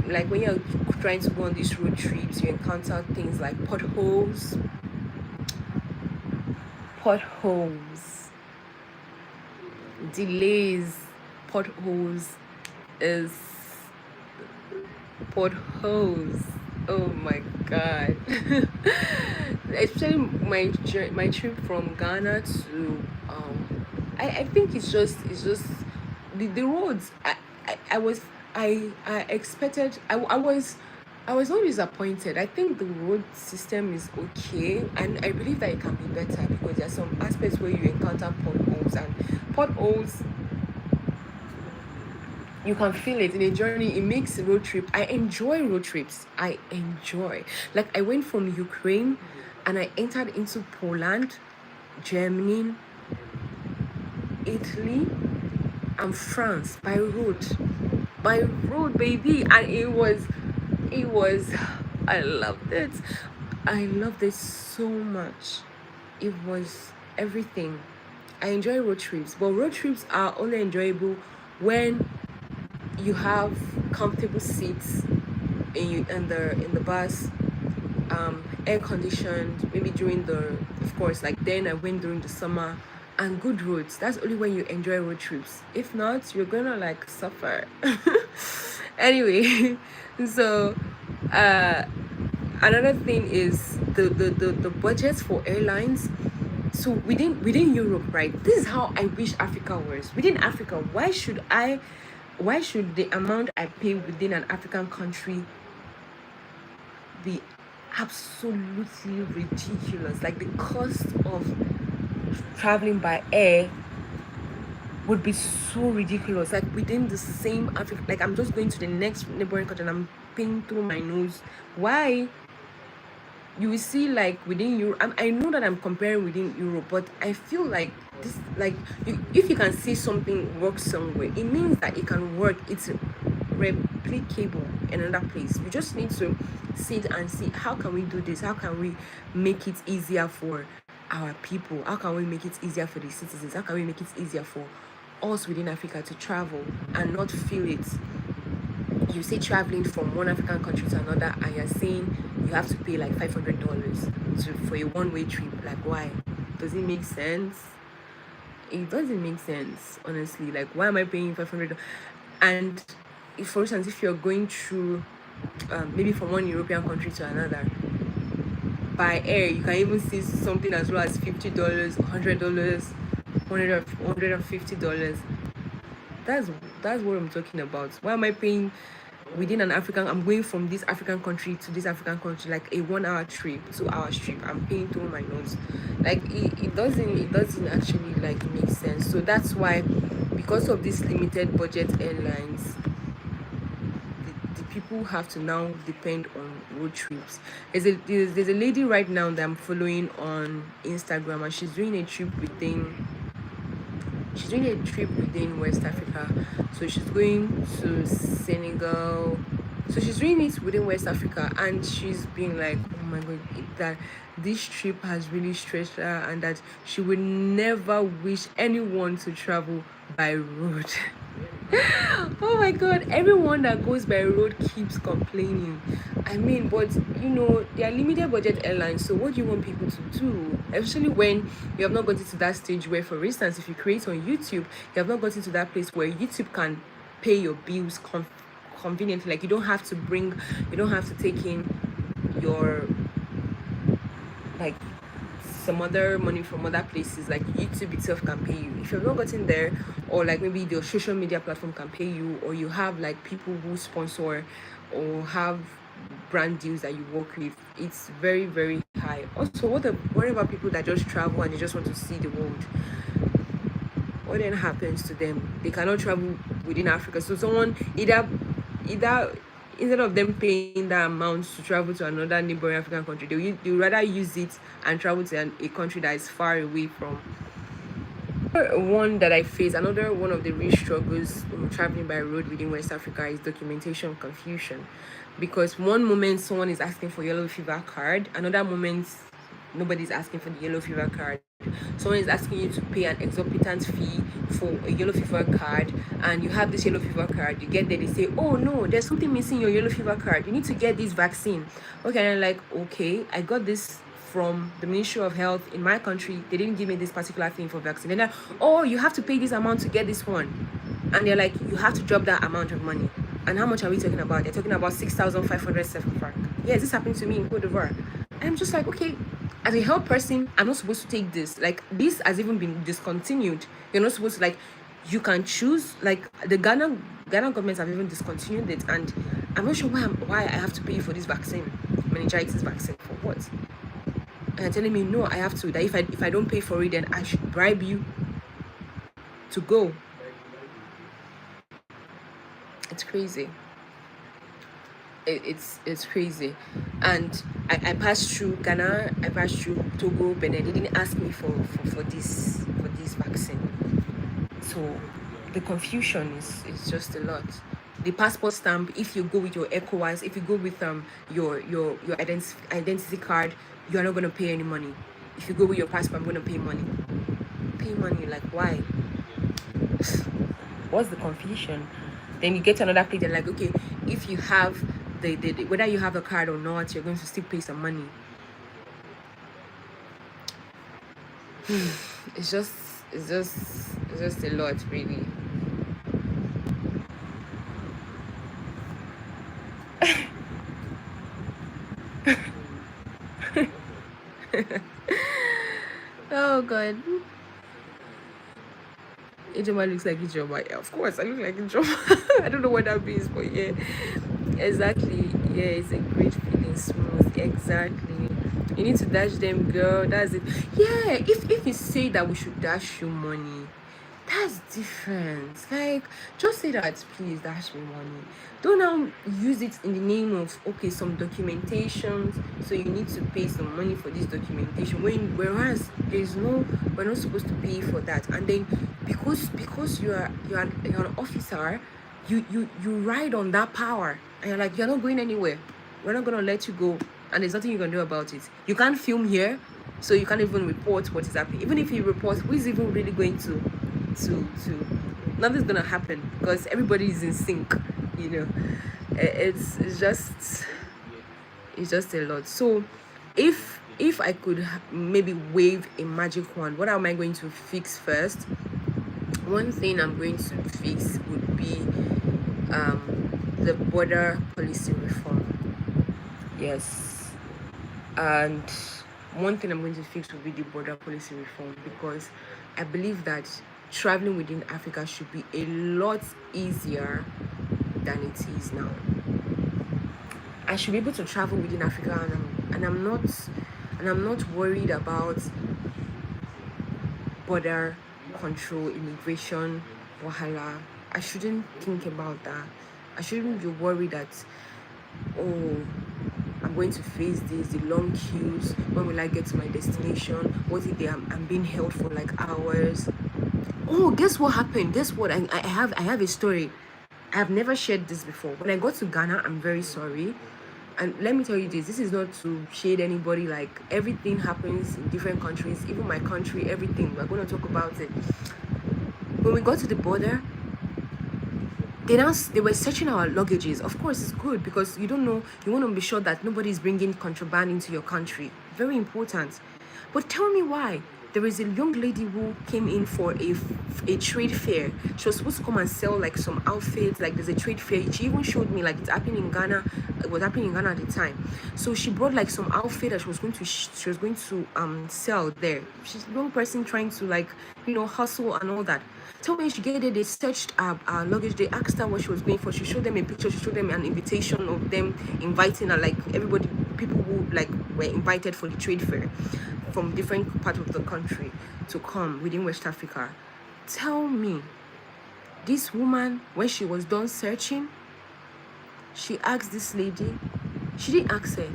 [SPEAKER 1] like when you're trying to go on these road trips, you encounter things like potholes, delays, potholes is potholes. Oh my god. Especially my trip from Ghana to I think it's just the roads. I expected. I was not disappointed. I think the road system is okay, and I believe that it can be better, because there are some aspects where you encounter potholes, and potholes, you can feel it in a journey. It makes a road trip. I enjoy road trips. Like, I went from Ukraine and I entered into Poland, Germany, Italy, and France by road, baby. And it was I loved it so much. It was everything. I enjoy road trips, but road trips are only enjoyable when you have comfortable seats in the bus, air conditioned, maybe during of course, like then I went during the summer, and good roads. That's only when you enjoy road trips. If not, you're gonna like suffer. Anyway, so another thing is the budgets for airlines. So within Europe, right? This is how I wish Africa was. Within Africa, why should the amount I pay within an African country be absolutely ridiculous? Like, the cost of traveling by air would be so ridiculous. Like within the same Africa, like I'm just going to the next neighboring country and I'm paying through my nose. Why? You will see like within Europe. I know that I'm comparing within Europe, but I feel like this, like if you can see something work somewhere, it means that it can work. It's replicable in another place. We just need to sit and see how can we do this. How can we make it easier for our people? How can we make it easier for the citizens? How can we make it easier for us within Africa to travel and not feel it? You say traveling from one African country to another, and you're saying you have to pay like $500 to for a one-way trip. Like, why? Does it make sense? It doesn't make sense, honestly. Like, why am I paying 500? And if, for instance, if you're going through maybe from one European country to another by air, you can even see something as low as $50, $100, $150. That's what I'm talking about. Why am I paying within an African? I'm going from this African country to this African country, like a 1 hour trip, 2 hour trip. I'm paying through my nose. Like it doesn't actually like make sense. So that's why, because of these limited budget airlines, the people have to now depend on road trips. There's a lady right now that I'm following on Instagram, and she's doing a trip within West Africa. So she's going to Senegal. So she's doing it within West Africa, and she's been like, oh my god, that this trip has really stressed her, and that she would never wish anyone to travel by road. Oh my god, everyone that goes by road keeps complaining. I mean, but they are limited budget airlines, so what do you want people to do? Especially when you have not gotten to that stage where, for instance, if you create on YouTube, you have not gotten to that place where YouTube can pay your bills conveniently. Like you don't have to take in your like some other money from other places. Like YouTube itself can pay you if you've not gotten there, or like maybe the social media platform can pay you, or you have like people who sponsor or have brand deals that you work with. It's very, very high. Also, what about people that just travel and they just want to see the world? What then happens to them? They cannot travel within Africa. So someone either instead of them paying that amount to travel to another neighboring African country, they would rather use it and travel to a country that is far away from. One that I face, another one of the real struggles traveling by road within West Africa, is documentation confusion. Because one moment someone is asking for yellow fever card, another moment nobody's asking for the yellow fever card. Someone is asking you to pay an exorbitant fee for a yellow fever card, and you have this yellow fever card. You get there, they say, oh no, there's something missing in your yellow fever card. You need to get this vaccine. Okay, and I'm like, okay, I got this from the Ministry of Health in my country. They didn't give me this particular thing for vaccine. And then, oh, you have to pay this amount to get this one. And they're like, you have to drop that amount of money. And how much are we talking about? They're talking about 6,507 franc. Yes, this happened to me in Cote d'Ivoire. And I'm just like, okay, as a health person, I'm not supposed to take this. Like, this has even been discontinued. You're not supposed to, like, you can choose. Like, the Ghana government have even discontinued it. And I'm not sure why I have to pay for this vaccine, meningitis vaccine. For what? And they're telling me, no, I have to. That if I don't pay for it, then I should bribe you to go. It's crazy. It's crazy. And I passed through Ghana, I passed through Togo, but they didn't ask me for this vaccine. So the confusion is just a lot. The passport stamp, if you go with your ECOWAS, if you go with your identity card, you're not gonna pay any money. If you go with your passport, I'm gonna pay money. Pay money, like why? What's the confusion? Then you get to another place, they're like, okay, if you have the whether you have the card or not, you're going to still pay some money. It's just a lot, really. Oh god. Ijoma looks like Ijoma. Yeah, of course, I look like Ijoma. I don't know what that means, but yeah, exactly. Yeah, it's a great feeling, smooth. Exactly. You need to dash them, girl. That's it. Yeah, if you say that we should dash you money, That's different. Like, just say that, please dash me money. Don't now use it in the name of, okay, some documentations, so you need to pay some money for this documentation. Whereas there's no, we're not supposed to pay for that. And then because you're an officer, you ride on that power, and you're like, you're not going anywhere. We're not gonna let you go, and there's nothing you can do about it. You can't film here, so you can't even report what is happening. Even if you report, who is even really going to nothing's gonna happen, because everybody is in sync, you know. It's just a lot. So if I could maybe wave a magic wand, what am I going to fix first? One thing I'm going to fix would be the border policy reform. Yes. And one thing I'm going to fix will be the border policy reform, because I believe that traveling within Africa should be a lot easier than it is now. I should be able to travel within Africa, and I'm not worried about border control, immigration, wahala. I shouldn't think about that. I shouldn't be worried that, oh, I'm going to face this, the long queues. When will I get to my destination? What if I'm being held for like hours? Oh, guess what happened? Guess what? I have a story. I have never shared this before. When I got to Ghana, I'm very sorry. And let me tell you this is not to shade anybody. Like, everything happens in different countries, even my country, everything. We're going to talk about it. When we got to the border, they were searching our luggages. Of course, it's good, because you don't know, you want to be sure that nobody is bringing contraband into your country. Very important. But tell me why. There is a young lady who came in for a trade fair. She was supposed to come and sell like some outfits. Like, there's a trade fair. She even showed me, like, it's happening in Ghana. It was happening in Ghana at the time. So she brought like some outfit that she was going to sell there. She's a young person trying to, like, hustle and all that. Tell me, she get there, they searched our luggage. They asked her what she was going for. She showed them a picture. She showed them an invitation of them inviting her, like, everybody, people who like were invited for the trade fair from different parts of the country to come within West Africa. Tell me, this woman, when she was done searching, she asked this lady, she didn't ask her,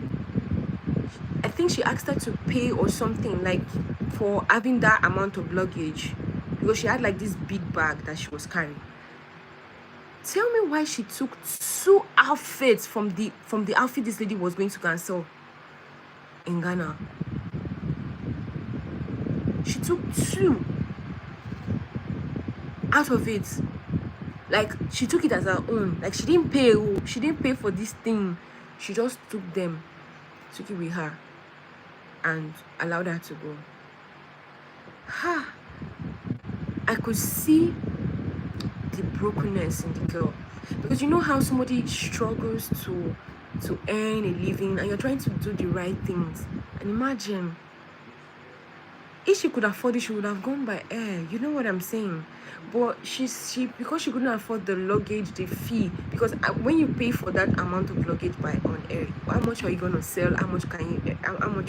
[SPEAKER 1] I think she asked her to pay or something, like, for having that amount of luggage, because she had like this big bag that she was carrying. Tell me why she took 2 outfits from the outfit this lady was going to cancel in Ghana. She took 2 out of it. Like, she took it as her own. Like, she didn't pay for this thing. She just took it with her and allowed her to go. I could see the brokenness in the girl, because you know how somebody struggles to earn a living, and you're trying to do the right things. And imagine, if she could afford it, she would have gone by air. You know what I'm saying? But she because she couldn't afford the luggage, the fee, because when you pay for that amount of luggage on air, how much are you gonna sell? How much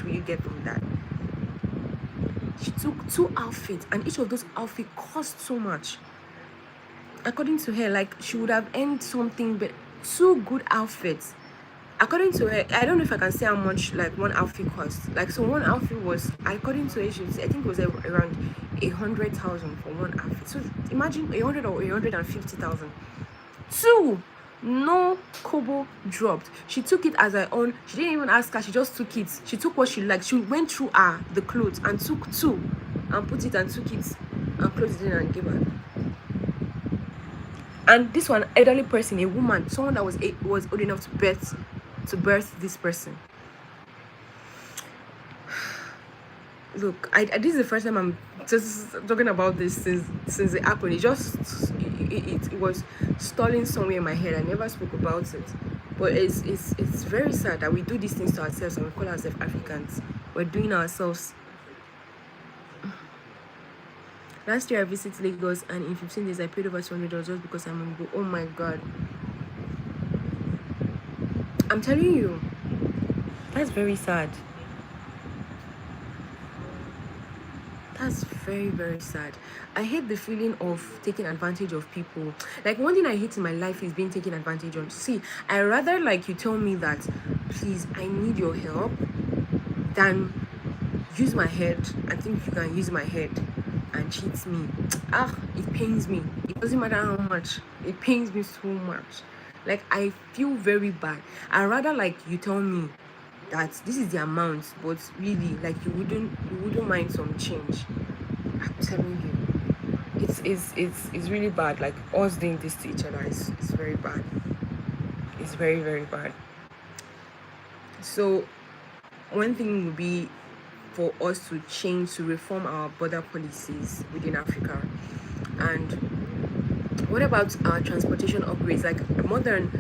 [SPEAKER 1] will you get from that? She took 2 outfits, and each of those outfits cost so much. According to her, like, she would have earned something, but 2 good outfits. According to her, I don't know if I can say how much like one outfit cost. Like, so one outfit was, according to her, I think it was around 100,000 for one outfit. So imagine 100 or 150,000. 2, no kobo dropped. She took it as her own. She didn't even ask her. She just took it. She took what she liked. She went through the clothes and took 2 and put it and took it and closed it in and gave her. And this one, elderly person, a woman, someone that was old enough to birth this person. Look, this is the first time I'm just talking about this since it happened. It was stalling somewhere in my head. I never spoke about it, but it's very sad that we do these things to ourselves and we call ourselves Africans. We're doing ourselves. Last year I visited Lagos, and in 15 days I paid over $200 just because I'm on go. Oh my god! I'm telling you, that's very sad. That's very, very sad. I hate the feeling of taking advantage of people. Like, one thing I hate in my life is being taken advantage of. See, I rather like you tell me that, please, I need your help, than use my head and think you can use my head and cheat me. It pains me. It doesn't matter how much. It pains me so much. Like, I feel very bad. I rather like you tell me that this is the amount, but really, like, you wouldn't mind some change. I'm telling you, it's really bad. Like, us doing this to each other is very bad. It's very, very bad. So one thing would be for us to change, to reform our border policies within Africa. And what about our transportation upgrades, like modern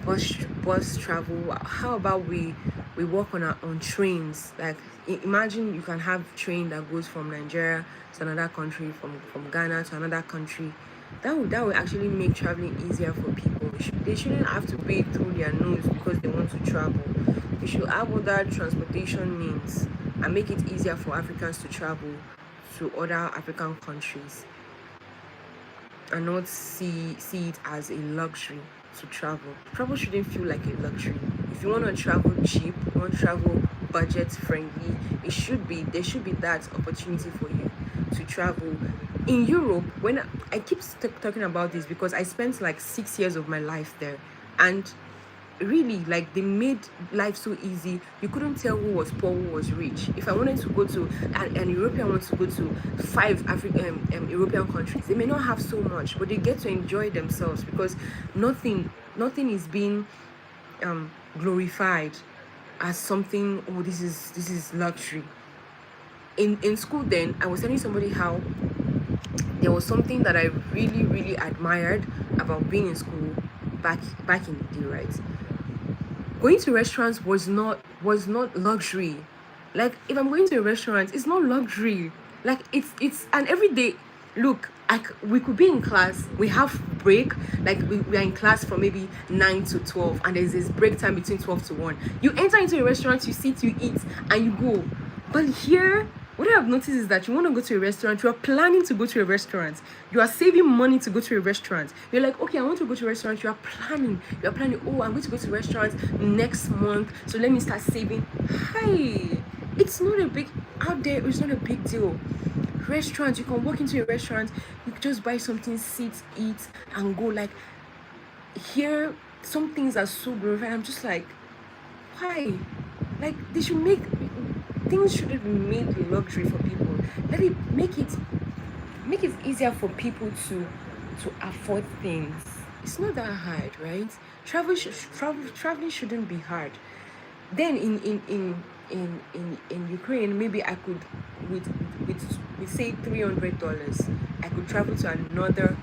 [SPEAKER 1] bus travel? How about we work on trains? Like, imagine you can have train that goes from Nigeria to another country, from Ghana to another country. That would actually make traveling easier for people. They shouldn't have to pay through their nose because they want to travel. We should have other transportation means and make it easier for Africans to travel to other African countries, and not see it as a luxury to travel. Travel shouldn't feel like a luxury. If you want to travel cheap, you want to travel budget friendly, there should be that opportunity for you to travel. In Europe, when I keep talking about this because I spent like 6 years of my life there, and really, like, they made life so easy. You couldn't tell who was poor, who was rich. If I wanted to go to an European wants to go to 5 European countries, they may not have so much, but they get to enjoy themselves because nothing is being glorified as something. Oh, this is luxury. In school, then I was telling somebody how there was something that I really, really admired about being in school back in the day, right? Going to restaurants was not luxury. Like, if I'm going to a restaurant, it's not luxury. Like, it's an everyday. Look, we could be in class, we have break, like we are in class from maybe 9 to 12, and there's this break time between 12 to 1. You enter into a restaurant, you sit, you eat, and you go. But here, what I have noticed is that you want to go to a restaurant, you are planning to go to a restaurant, you are saving money to go to a restaurant. You're like, okay, I want to go to a restaurant. You are planning, oh, I'm going to go to a restaurant next month, so let me start saving. Hi, it's not a big, out there, it's not a big deal. Restaurants, you can walk into a restaurant, you just buy something, sit, eat, and go. Like, here, some things are so glorified. I'm just like, why? Like, they should make things shouldn't be made a luxury for people. Let it make it easier for people to afford things. It's not that hard, right? Traveling shouldn't be hard. Then in Ukraine, maybe I could with say $300, I could travel to another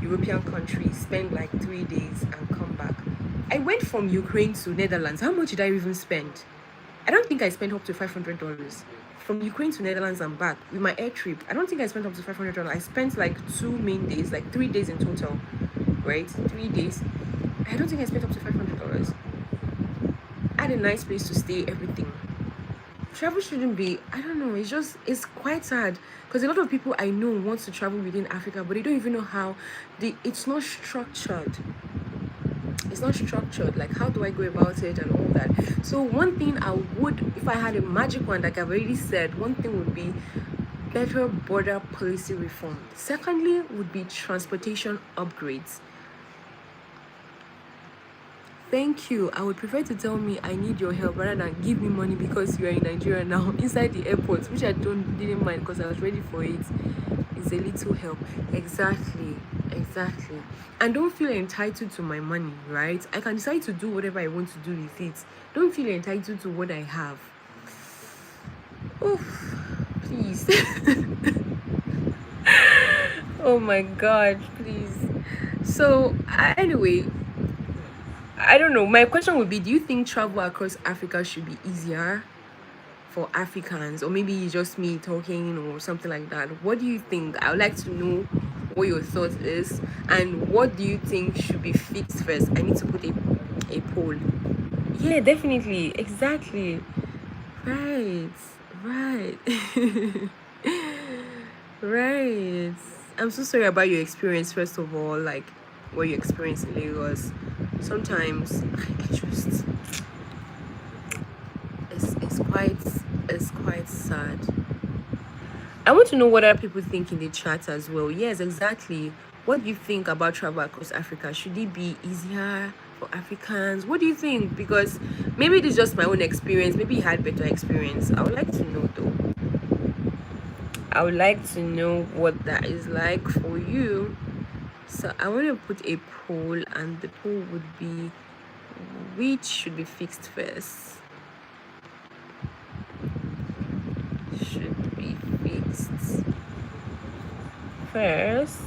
[SPEAKER 1] European country, spend like 3 days, and come back. I went from Ukraine to Netherlands. How much did I even spend? I don't think I spent up to $500 from Ukraine to Netherlands and back with my air trip. I don't think I spent up to $500. I spent like 2 main days, like 3 days in total, right? 3 days. I don't think I spent up to $500. I had a nice place to stay, everything. Travel shouldn't be, I don't know, it's quite sad because a lot of people I know want to travel within Africa, but they don't even know how. It's not structured. It's not structured. Like, how do I go about it and all that? So one thing I would, if I had a magic one, like I've already said, one thing would be better border policy reform. Secondly would be transportation upgrades. Thank you. I would prefer to tell me I need your help rather than give me money because you are in Nigeria now inside the airport, which I didn't mind because I was ready for it. It's a little help. Exactly. And don't feel entitled to my money, right? I can decide to do whatever I want to do with it. Don't feel entitled to what I have. Oof, please. Oh my God, please. So anyway, I don't know. My question would be, do you think travel across Africa should be easier for Africans? Or maybe it's just me talking or something like that. What do you think? I would like to know what your thought is. And what do you think should be fixed first? I need to put a poll. Yeah, definitely. Exactly. Right. Right. I'm so sorry about your experience, first of all, like what you experienced in Lagos. Sometimes I just it's quite sad. I want to know what other people think in the chat as well. Yes, exactly. What do you think about travel across Africa? Should it be easier for Africans? What do you think? Because maybe it is just my own experience. Maybe you had better experience. I would like to know though. I would like to know what that is like for you. So I want to put a poll, and the poll would be, which should be fixed first? Should be fixed first.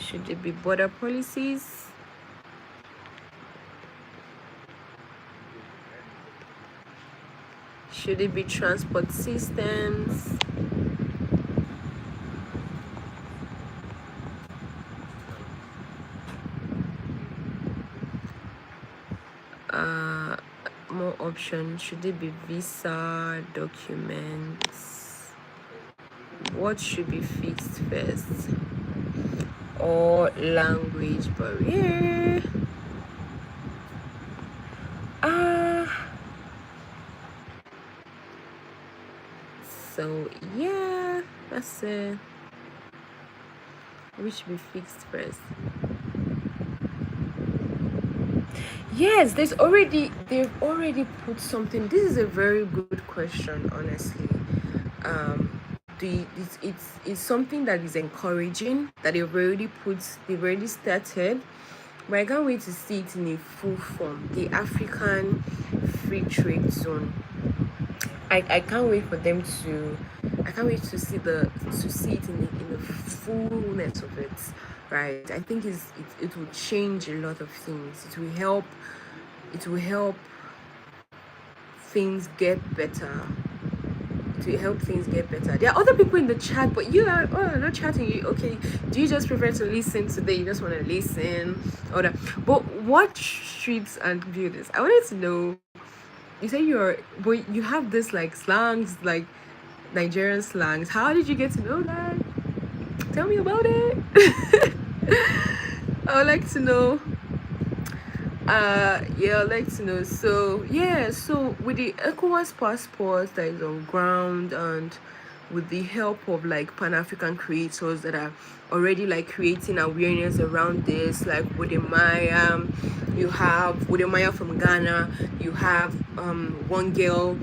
[SPEAKER 1] Should it be border policies? Should it be transport systems? More options. Should it be visa, documents? What should be fixed first? Or language barrier? So yeah, that's it. Which should be fixed first? Yes, they've already put something. This is a very good question, honestly. It's something that is encouraging, that they've already started, but I can't wait to see it in a full form. The African Free Trade Zone. I can't wait for them to. I can't wait to see it in the fullness of it. Right. I think it will change a lot of things. It will help. It will help things get better. To help things get better. There are other people in the chat, but you are not chatting. Okay, do you just prefer to listen today? You just want to listen, or that? But what streets and view this? I wanted to know. You say but you have this like slangs, like Nigerian slangs. How did you get to know that? Tell me about it. I would like to know. Yeah, I'd like to know. So yeah, so with the ECOWAS passport that is on ground, and with the help of like Pan-African creators that are already like creating awareness around this, like with Maya, you have with Maya from Ghana, you have one girl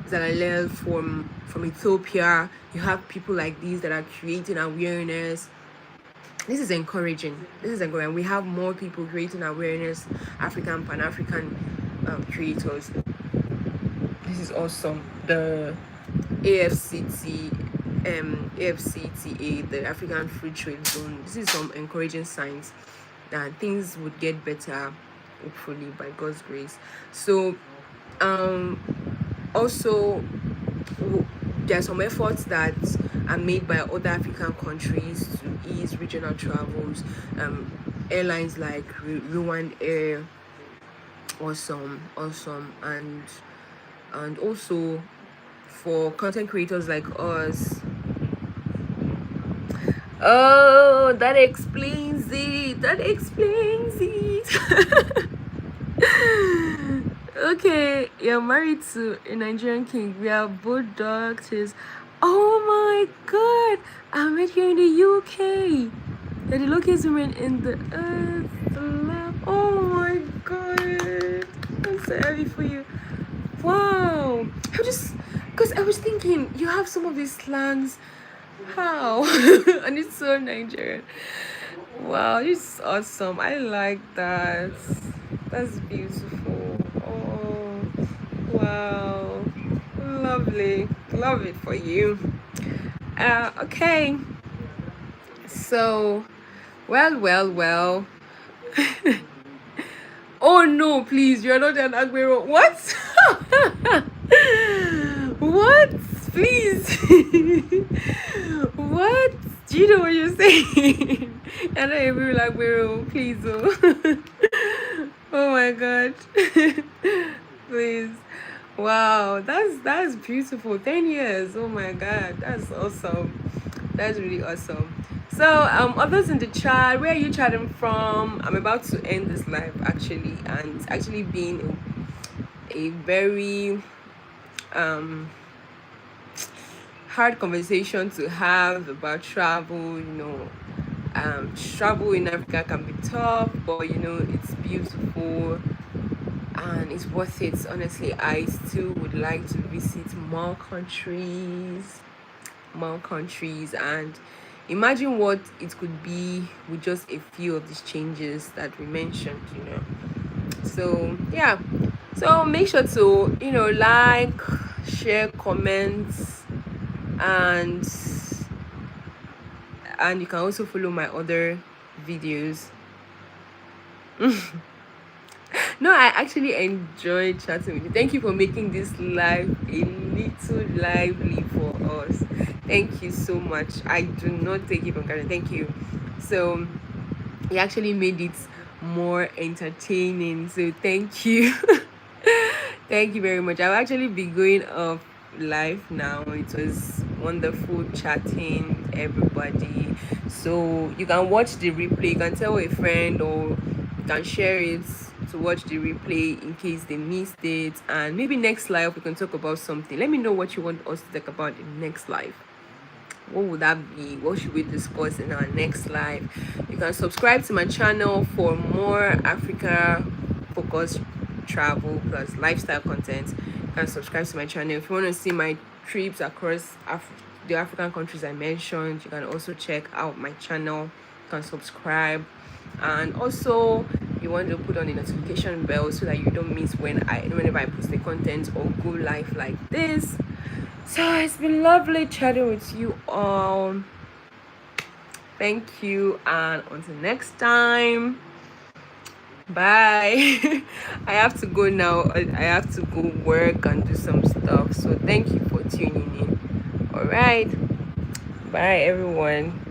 [SPEAKER 1] that I left from Ethiopia, you have people like these that are creating awareness. This is encouraging. We have more people creating awareness, African, Pan-African creators. This is awesome. The AFCTA, the African Free Trade Zone. This is some encouraging signs that things would get better, hopefully by God's grace. So, also there are some efforts that are made by other African countries to ease regional travels. Airlines like Rwand Air, awesome, and also for content creators like us. Oh, that explains it. Okay, you're married to a Nigerian king. We are both doctors. Oh my god, I met you in the UK. You're the luckiest woman in the earth. Oh my god, I'm so happy for you. Wow, because I was thinking you have some of these slangs. How? And it's so Nigerian. Wow, it's awesome. I like that. That's beautiful. Oh, wow. Lovely. Love it for you. Okay. So, well. Oh no, please, you're not an Aguero. What? What? Please. What? Do you know what you're saying? I don't even like Aguero. Please, oh. Oh my god. Please. Wow, that's beautiful. 10 years. Oh my god, that's awesome. That's really awesome. So, others in the chat, where are you chatting from? I'm about to end this live actually, and it's actually been a very um hard conversation to have about travel. Travel in Africa can be tough, but it's beautiful and it's worth it. Honestly, I still would like to visit more countries, and imagine what it could be with just a few of these changes that we mentioned. So yeah, so make sure to like, share, comments, and you can also follow my other videos. No, I actually enjoyed chatting with you. Thank you for making this live a little lively for us. Thank you so much. I do not take it for granted. Thank you. So you actually made it more entertaining. So thank you. Thank you very much. I'll actually be going off live now. It was wonderful chatting everybody. So you can watch the replay. You can tell a friend, or you can share it to watch the replay in case they missed it. And maybe next live we can talk about something. Let me know what you want us to talk about in next live. What would that be? What should we discuss in our next live? You can subscribe to my channel for more Africa focused travel plus lifestyle content. You can subscribe to my channel. If you want to see my trips across the African countries I mentioned, you can also check out my channel. You can subscribe, and also you want to put on the notification bell so that you don't miss whenever I post the content or go live like this. So it's been lovely chatting with you all. Thank you, and until next time. Bye. I have to go now. I have to go work and do some stuff. So thank you for tuning in. All right. Bye, everyone.